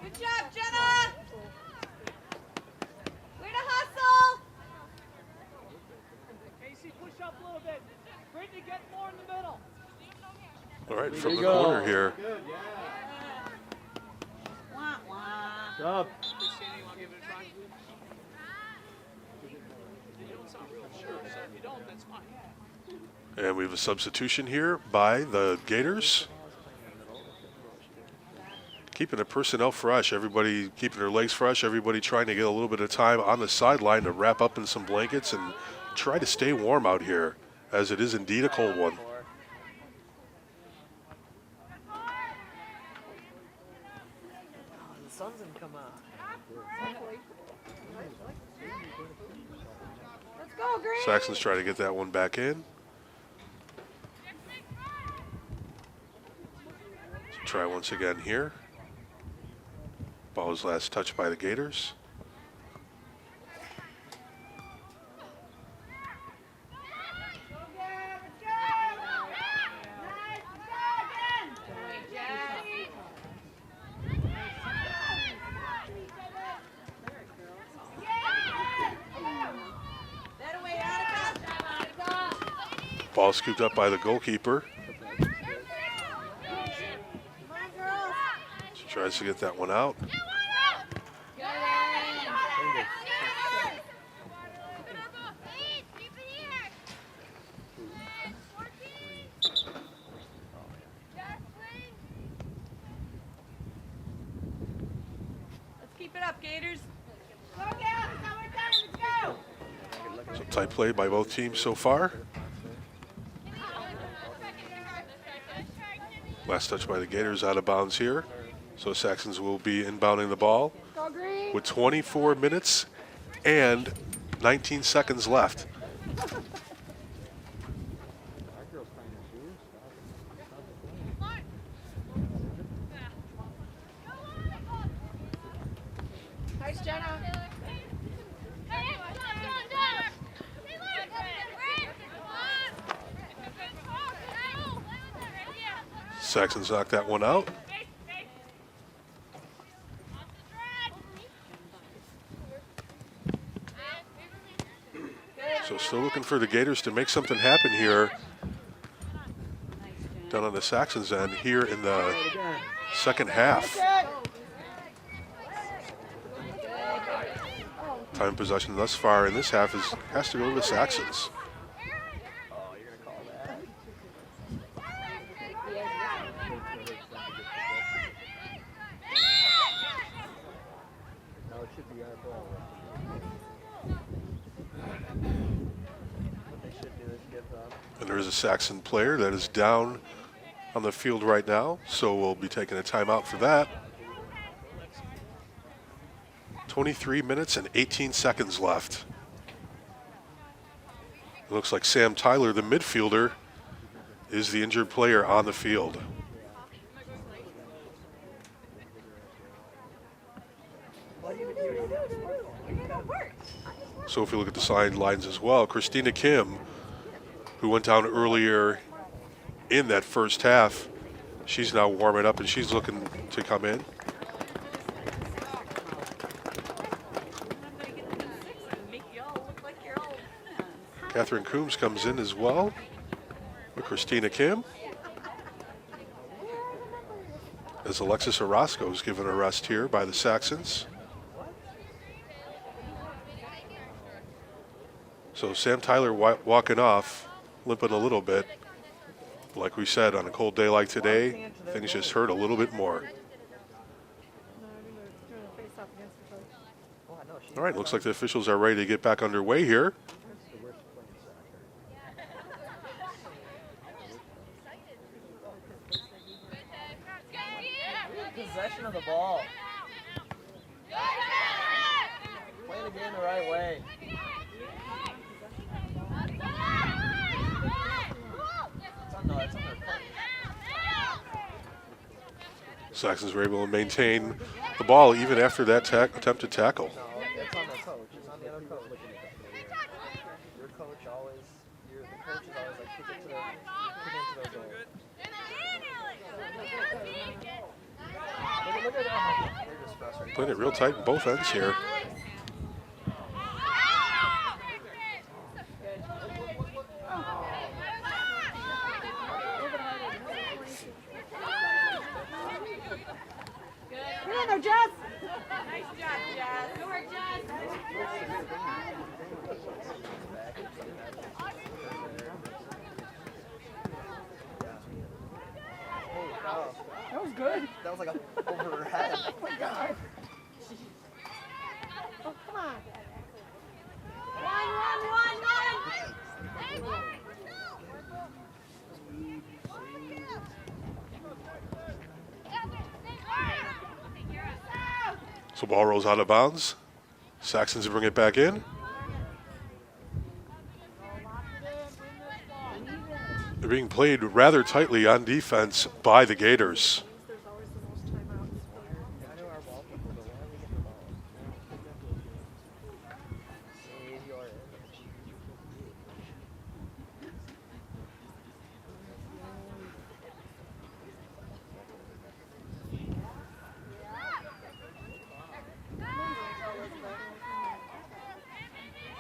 Good job, Jenna! Way to hustle! Casey, push up a little bit. Brittany, get more in the middle. All right, from the corner here. Wah, wah. Up. Christina, you want to give it a try? You don't sound real sure, so if you don't, that's fine. And we have a substitution here by the Gators. keeping the personnel fresh, everybody keeping their legs fresh, everybody trying to get a little bit of time on the sideline to wrap up in some blankets and try to stay warm out here, as it is indeed a cold one. The sun's gonna come out. Let's go, Green. Saxons try to get that one back in. Try once again here. Ball is last touched by the Gators. Ball scooped up by the goalkeeper. She tries to get that one out. Let's keep it up, Gators. So tight play by both teams so far. Last touch by the Gators, out of bounds here. So Saxons will be inbounding the ball with 24 minutes and 19 seconds left. Nice, Jenna. Saxons knocked that one out. So still looking for the Gators to make something happen here down on the Saxons end here in the second half. Time possession thus far in this half has to go to the Saxons. And there is a Saxon player that is down on the field right now, so we'll be taking a timeout for that. 23 minutes and 18 seconds left. It looks like Sam Tyler, the midfielder, is the injured player on the field. So if you look at the sidelines as well, Christina Kim, who went down earlier in that first half, she's now warming up and she's looking to come in. Catherine Coombs comes in as well with Christina Kim, as Alexis Orozco is given a rest here by the Saxons. So Sam Tyler walking off, limping a little bit. Like we said, on a cold day like today, things just hurt a little bit more. All right, looks like the officials are ready to get back underway here. Possession of the ball. Play the game the right way. Saxons were able to maintain the ball even after that attempted tackle. No, it's on the coach. It's on the other coach. Your coach always, the coach is always like, kick it into their goal. Look at that. They're just frustrated. Playing it real tight in both ends here. Jess. Nice job, Jess. Good work, Jess. That was was good. That was like over her head. Oh my god. Oh, come on. So ball rolls out of bounds. Saxons bring it back in. They're being played rather tightly on defense by the Gators. There's always the most timeouts. I know our ball people, but why are we getting the ball? Save your image.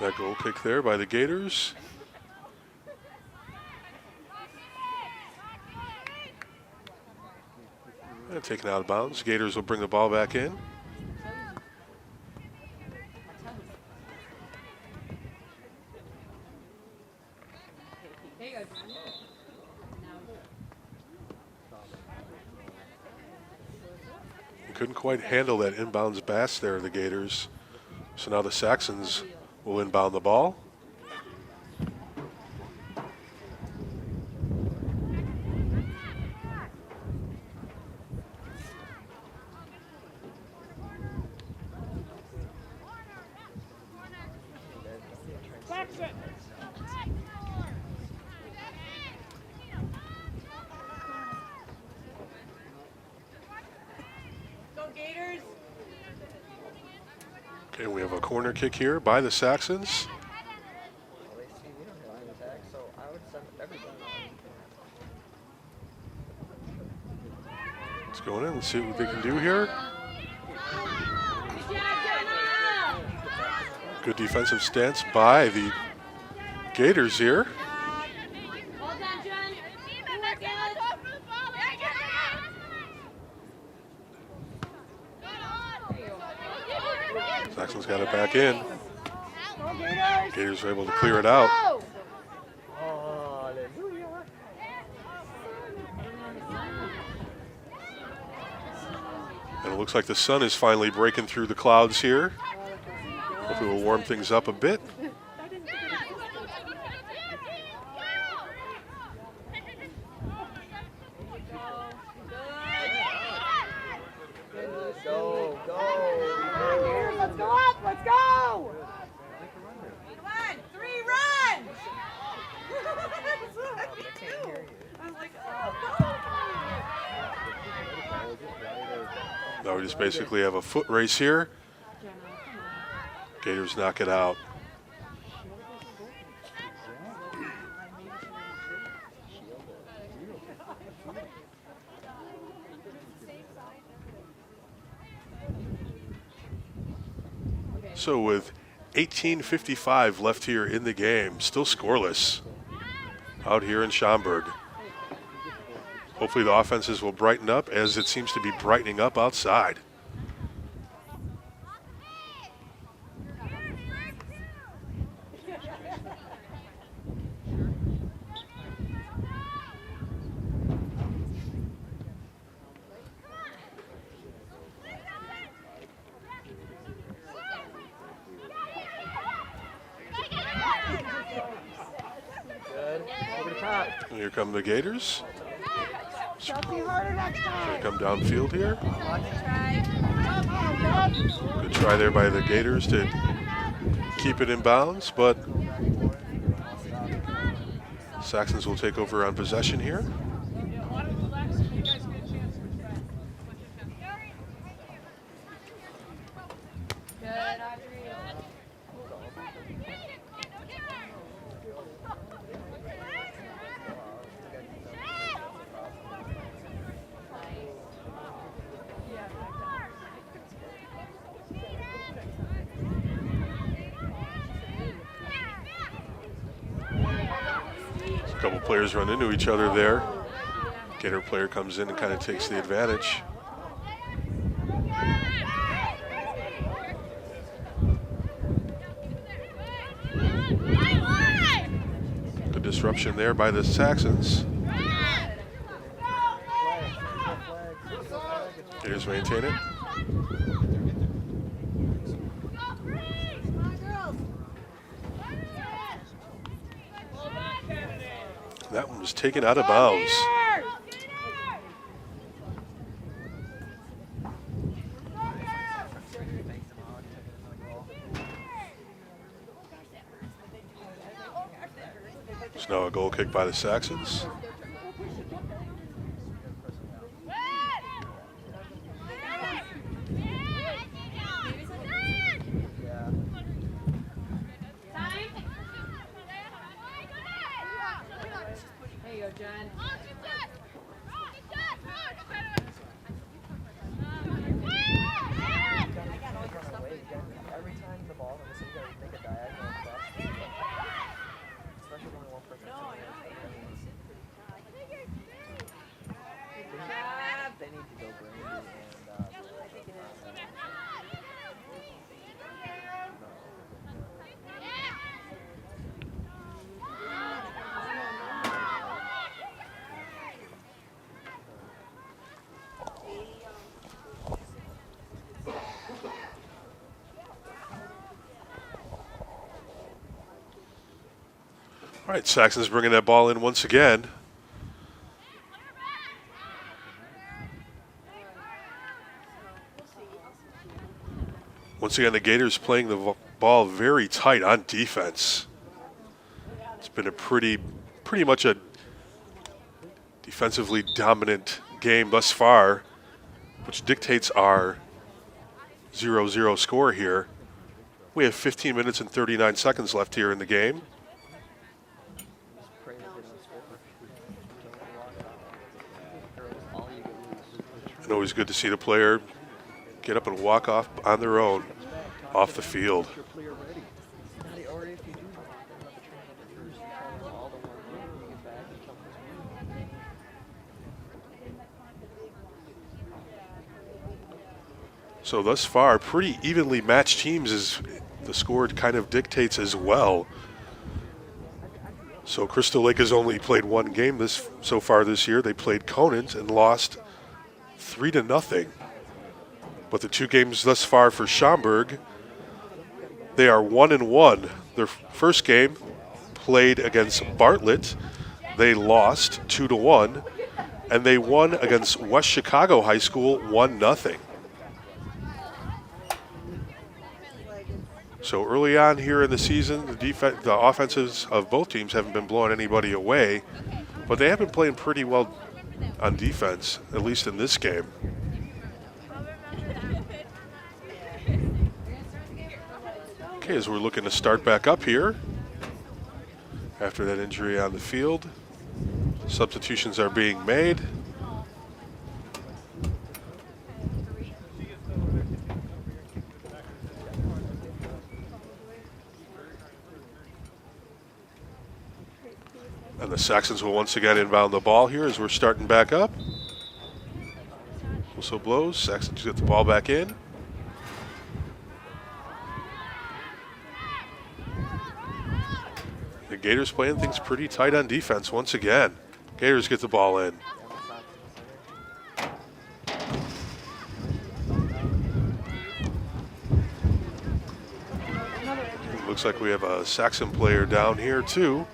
That goal kick there by the Gators. And taken out of bounds. Gators will bring the ball back in. Couldn't quite handle that inbounds pass there, the Gators. So now the Saxons will inbound the ball. Okay, we have a corner kick here by the Saxons. Well, they see we don't have line attack, so I would send everybody on. Let's go in and see what they can do here. Good defensive stance by the Gators here. Saxons got it back in. Gators are able to clear it out. Hallelujah. And it looks like the sun is finally breaking through the clouds here. Hopefully we'll warm things up a bit. Go, go. Let's go up. Let's go. Come on, 3 run! I was like, Now we just basically have a foot race here. Gators knock it out. So with 18:55 left here in the game, still scoreless out here in Schaumburg. Hopefully the offenses will brighten up as it seems to be brightening up outside. Good. Over the top. And here come the Gators. Chelsea harder next They time. come downfield here. Good try there by the Gators to keep it in bounds, but Saxons will take over on possession here. A couple players run into each other there. Gator player comes in and kind of takes the advantage. Good disruption there by the Saxons. Gators maintain it. That one was taken out of bounds. There's now a goal kick by the Saxons. Every time the ball, unless you gotta make a diagonal across the field. Especially when only one person they need to go Brandy All right, Saxons bringing that ball in once again. Once again, the Gators playing the ball very tight on defense. It's been a pretty much a defensively dominant game thus far, which dictates our 0-0 score here. We have 15 minutes and 39 seconds left here in the game. And always good to see the player get up and walk off on their own off the field. So thus far, pretty evenly matched teams as the score kind of dictates as well. So Crystal Lake has only played one game so far this year. They played Conant and lost 3-0. But the two games thus far for Schaumburg, they are 1-1. Their first game played against Bartlett. They lost 2-1, and they won against West Chicago High School 1-0. So early on here in the season, the offenses of both teams haven't been blowing anybody away, but they have been playing pretty well on defense, at least in this game. Okay, as we're looking to start back up here after that injury on the field, substitutions are being made. And the Saxons will once again inbound the ball here as we're starting back up. Whistle blows, Saxons get the ball back in. The Gators playing things pretty tight on defense once again. Gators get the ball in. Looks like we have a Saxon player down here too.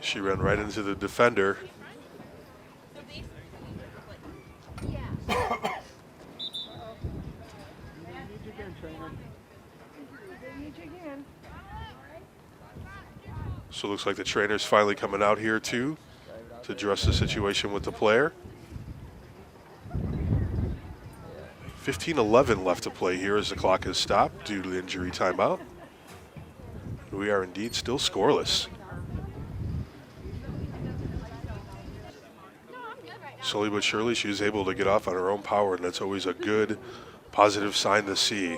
She ran right into the defender. So it looks like the trainer's finally coming out here too to address the situation with the player. 15:11 left to play here as the clock is stopped due to the injury timeout. We are indeed still scoreless. Slowly but surely, she was able to get off on her own power, and that's always a good, positive sign to see.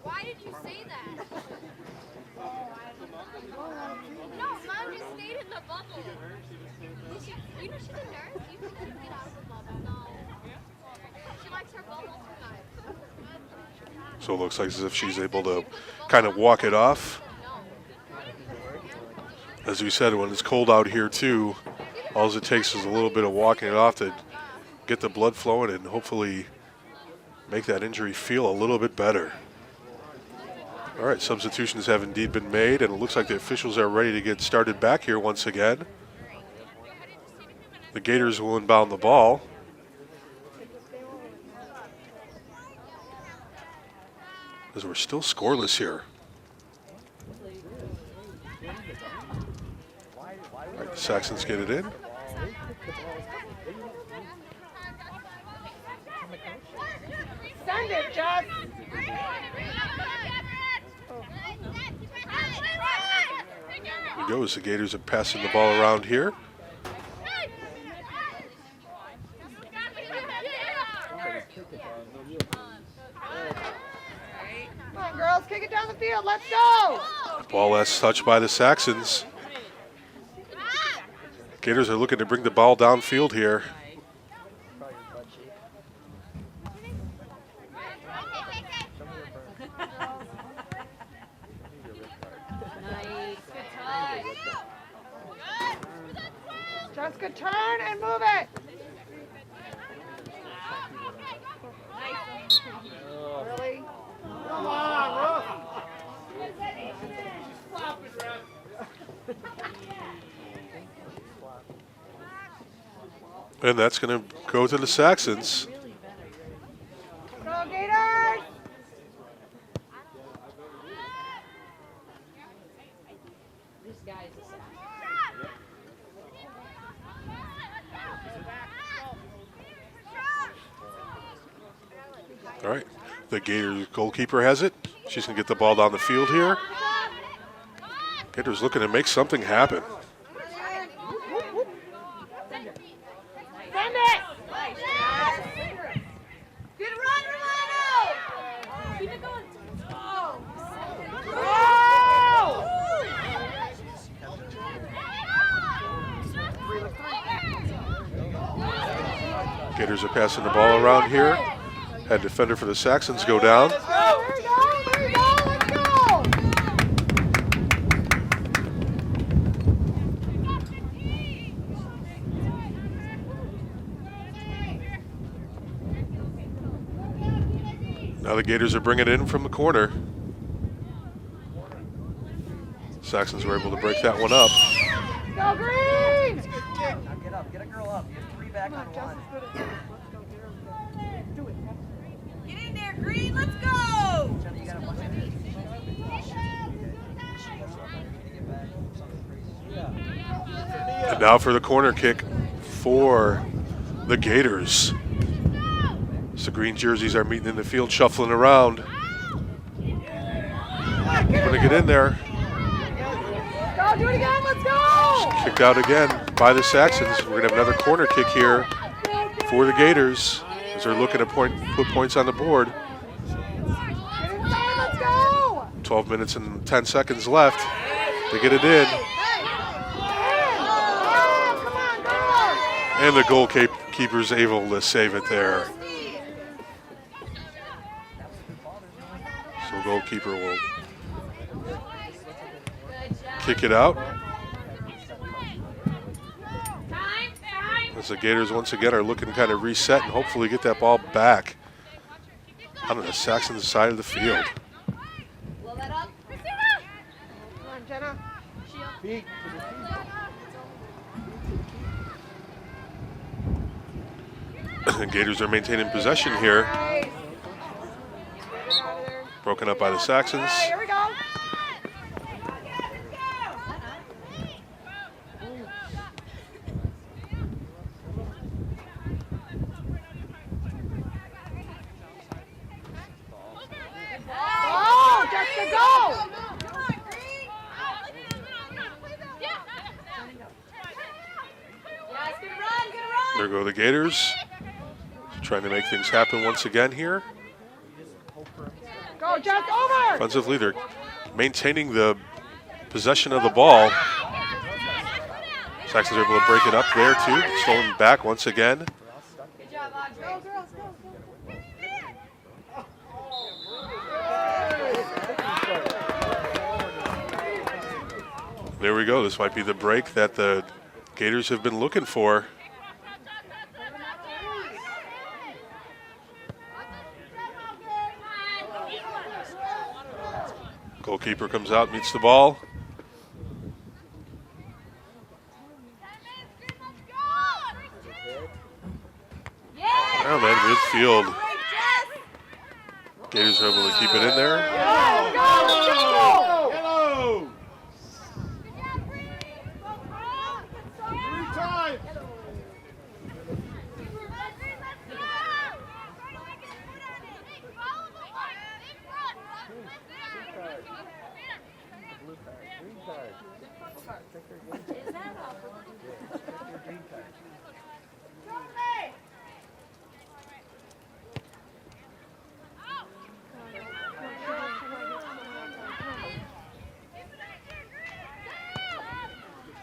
Why did you say that? No, Mom just stayed in the bubble. You know she's a nurse. You think get out of the bubble? No. She likes her bubble too much. So it looks like as if she's able to kind of walk it off. As we said, when it's cold out here too, all it takes is a little bit of walking it off to get the blood flowing and hopefully make that injury feel a little bit better. All right, substitutions have indeed been made, and it looks like the officials are ready to get started back here once again. The Gators will inbound the ball. As we're still scoreless here. All right, the Saxons get it in. Send it, Jeff. Here goes. The Gators are passing the ball around here. Come on, girls, kick it down the field. Let's go. Ball last touched by the Saxons. Gators are looking to bring the ball downfield here. Jessica, turn and move it. Really? Come on, And that's going to go to the Saxons. Go Gators! All right, the Gators goalkeeper has it. She's going to get the ball down the field here. Gators looking to make something happen. Send it! Good run, Romano! Keep it going. Gators are passing the ball around here. Had defender for the Saxons go down. There we go, there we go, let's go! Now the Gators are bringing it in from the corner. Saxons were able to break that one up. Go Green! Now get up, get a girl up. You have 3 back on 1. Get in there, Green. Let's go. Jenna, you got a bunch of energy. And now for the corner kick for the Gators. So green jerseys are meeting in the field, shuffling around. Going to get in there. Go, do it again, let's go! Kicked out again by the Saxons. We're going to have another corner kick here for the Gators as they're looking to put points on the board. Get inside, let's go! 12 minutes and 10 seconds left to get it in. Come on, girls! And the goalkeeper's able to save it there. So goalkeeper will kick it out. As the Gators once again are looking to kind of reset and hopefully get that ball back on the Saxons side of the field. Blow that up. Come on, Jenna. The Gators are maintaining possession here. Nice. Get it out of there. Broken up by the Saxons. Hey, here we go. Oh, Jessica, go! Come on, Green. Yes, good run, good run. There go the Gators. Trying to make things happen once again here. Go, Jess, over! Offensively, they're maintaining the possession of the ball. Saxons are able to break it up there too. Stolen back once again. Good job, Audrey. Go, girls, go, go. There we go. This might be the break that the Gators have been looking for. Goalkeeper comes out, meets the ball. Oh man, midfield. Gators are able to keep it in there. Hello! 3 times!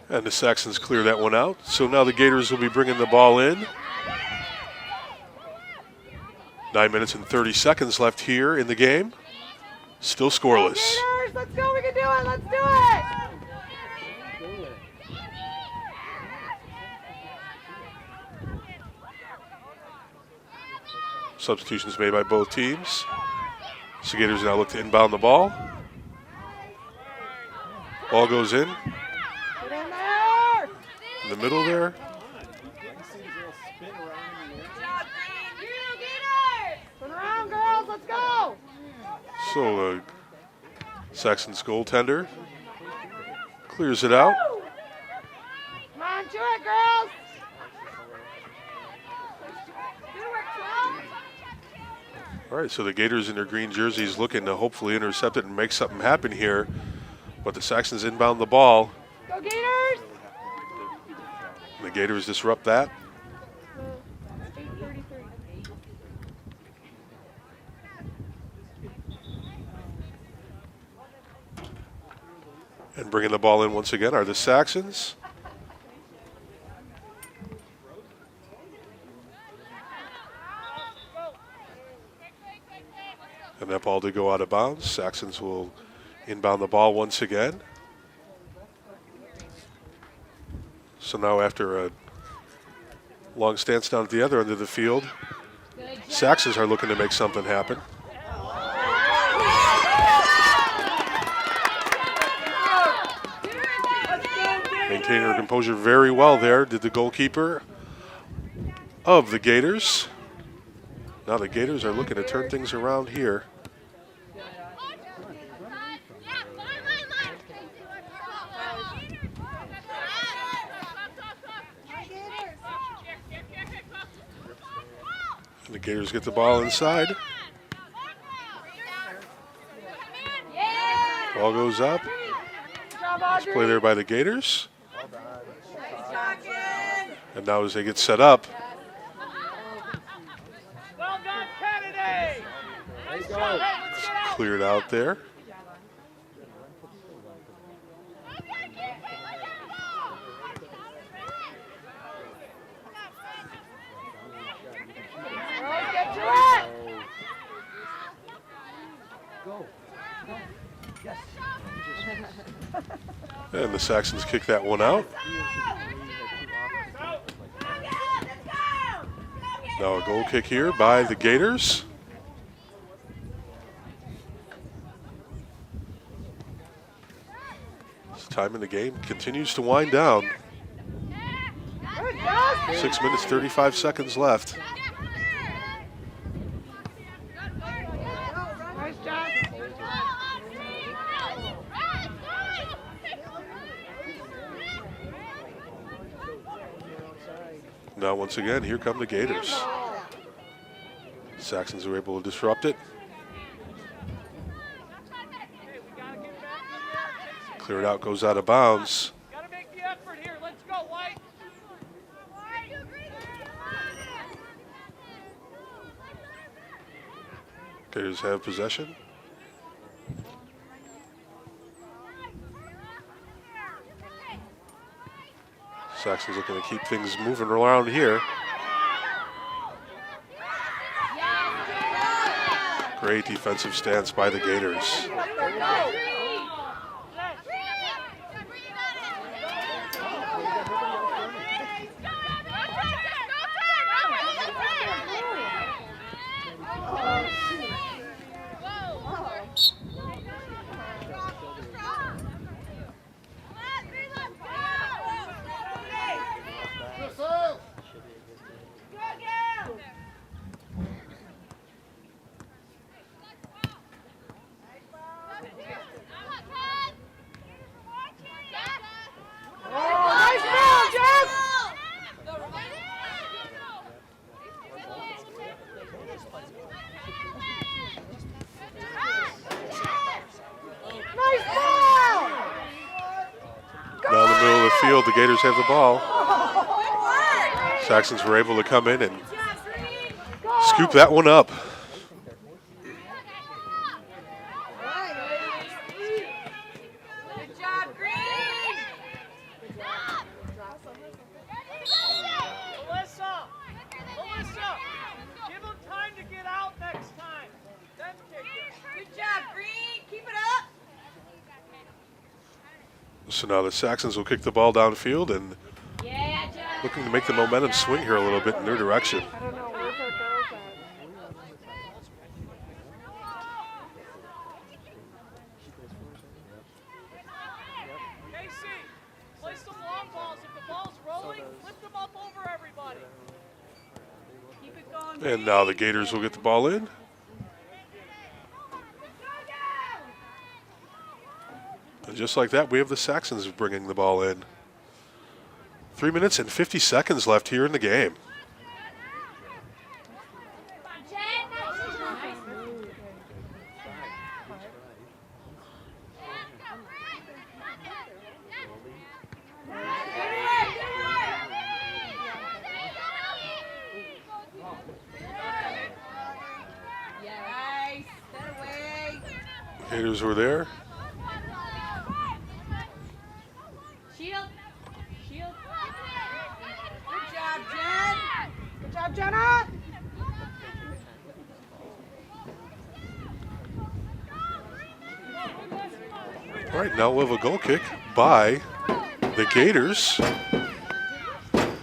And the Saxons clear that one out. So now the Gators will be bringing the ball in. 9 minutes and 30 seconds left here in the game. Still scoreless. Gators, let's go. We can do it. Let's do it. Substitutions made by both teams. So Gators now look to inbound the ball. Ball goes in. Get in there. In the middle there. Turn around, girls. Let's go. So the Saxons goaltender clears it out. Come on, do it, girls. All right, so the Gators in their green jerseys looking to hopefully intercept it and make something happen here. But the Saxons inbound the ball. Go, Gators. And the Gators disrupt that. 8:33. And bringing the ball in once again are the Saxons. And that ball did go out of bounds. Saxons will inbound the ball once again. So now after a long stance down at the other end of the field, Saxons are looking to make something happen. Maintaining her composure very well there, did the goalkeeper of the Gators. Now the Gators are looking to turn things around here. And the Gators get the ball inside. Ball goes up. Nice play there by the Gators. And now as they get set up, Well done, Kennedy! Nice job. it's cleared out there. Girls, get to it. And the Saxons kick that one out. Now a goal kick here by the Gators. This time in the game continues to wind down. Good, girls. 6 minutes, 35 seconds left. Nice job. Now once again, here come the Gators. Saxons are able to disrupt it. Clear it out, goes out of bounds. Gotta make the effort here. Let's go, White. Gators have possession. Saxons looking to keep things moving around here. Great defensive stance by the Gators. field. The Gators have the ball. Saxons were able to come in and scoop that one up. So now the Saxons will kick the ball downfield and looking to make the momentum swing here a little bit in their direction. I don't know, where's our girls at? Casey, play some long balls. If the ball's rolling, flip them up over everybody. Keep it going. And now the Gators will get the ball in. And just like that, we have the Saxons bringing the ball in. 3 minutes and 50 seconds left here in the game. Gators were there. Shield. Shield. Good job, Jen. Good job, Jenna! All right, now we'll have a goal kick by the Gators.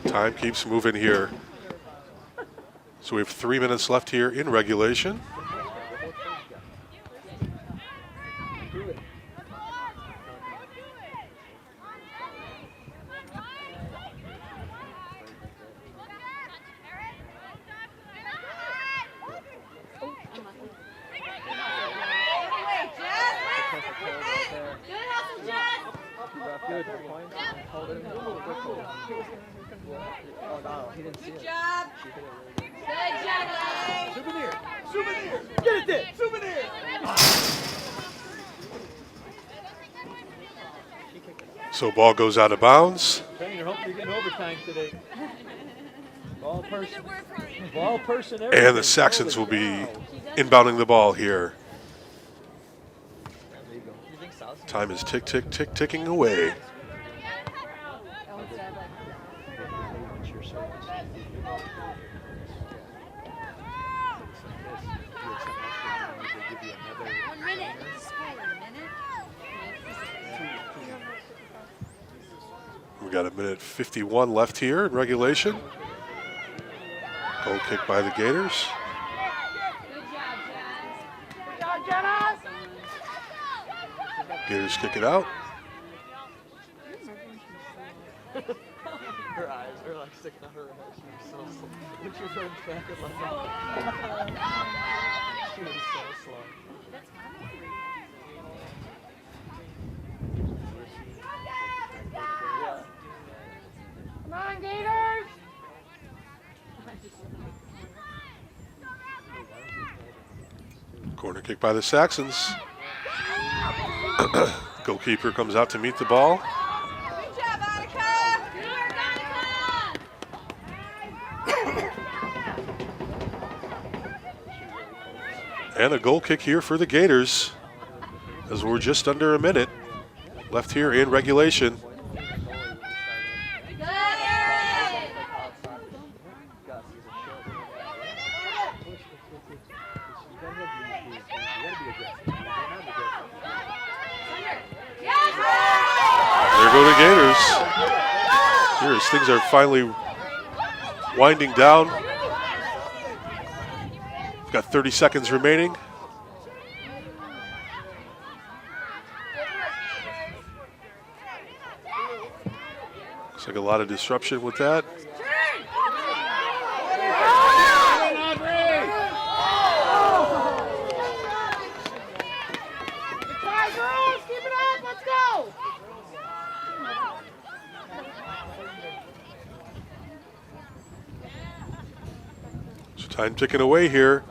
Time keeps moving here. So we have 3 minutes left here in regulation. Good job. Good job, guys. Souvenir! Souvenir! Get it there! Souvenir! So ball goes out of bounds. Trainer, hope you're getting overtime today. Ball person. Ball person. And the Saxons will be inbounding the ball here. Time is ticking away. We got a minute 51 left here in regulation. Goal kick by the Gators. Good job, Jenna! Gators kick it out. Her eyes are like sticking out her eyes. She was so slow. When she was running back, it was like, she was so slow. Come on, Gators! Corner kick by the Saxons. Goalkeeper comes out to meet the ball. Good job, Annika. And a goal kick here for the Gators, as we're just under a minute left here in regulation. There go the Gators. Here as things are finally winding down. We've got 30 seconds remaining. Looks like a lot of disruption with that. Time ticking away here.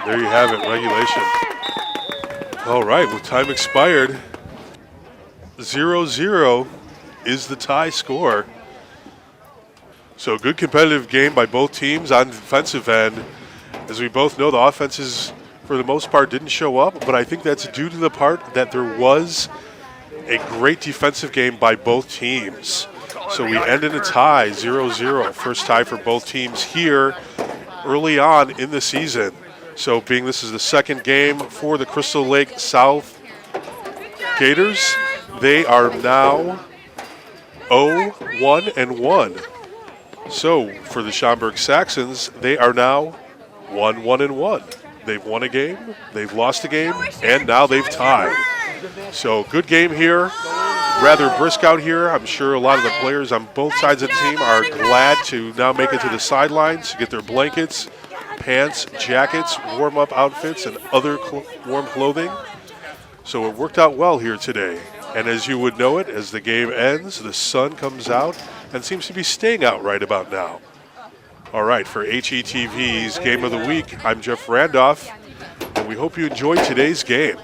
There you have it, regulation. All right, well, time expired. 0-0 is the tie score. So good competitive game by both teams on the defensive end. As we both know, the offenses, for the most part, didn't show up, but I think that's due to the part that there was a great defensive game by both teams. So we end in a tie, 0-0. First tie for both teams here early on in the season. So being this is the second game for the Crystal Lake South Gators, they are now 0-1-1. So for the Schaumburg Saxons, they are now 1-1-1. They've won a game, they've lost a game, and now they've tied. So good game here. Rather brisk out here. I'm sure a lot of the players on both sides of the team are glad to now make it to the sidelines to get their blankets, pants, jackets, warm-up outfits, and other warm clothing. So it worked out well here today. And as you would know it, as the game ends, the sun comes out and seems to be staying out right about now. All right, for HETV's Game of the Week, I'm Jeff Randolph, and we hope you enjoyed today's game.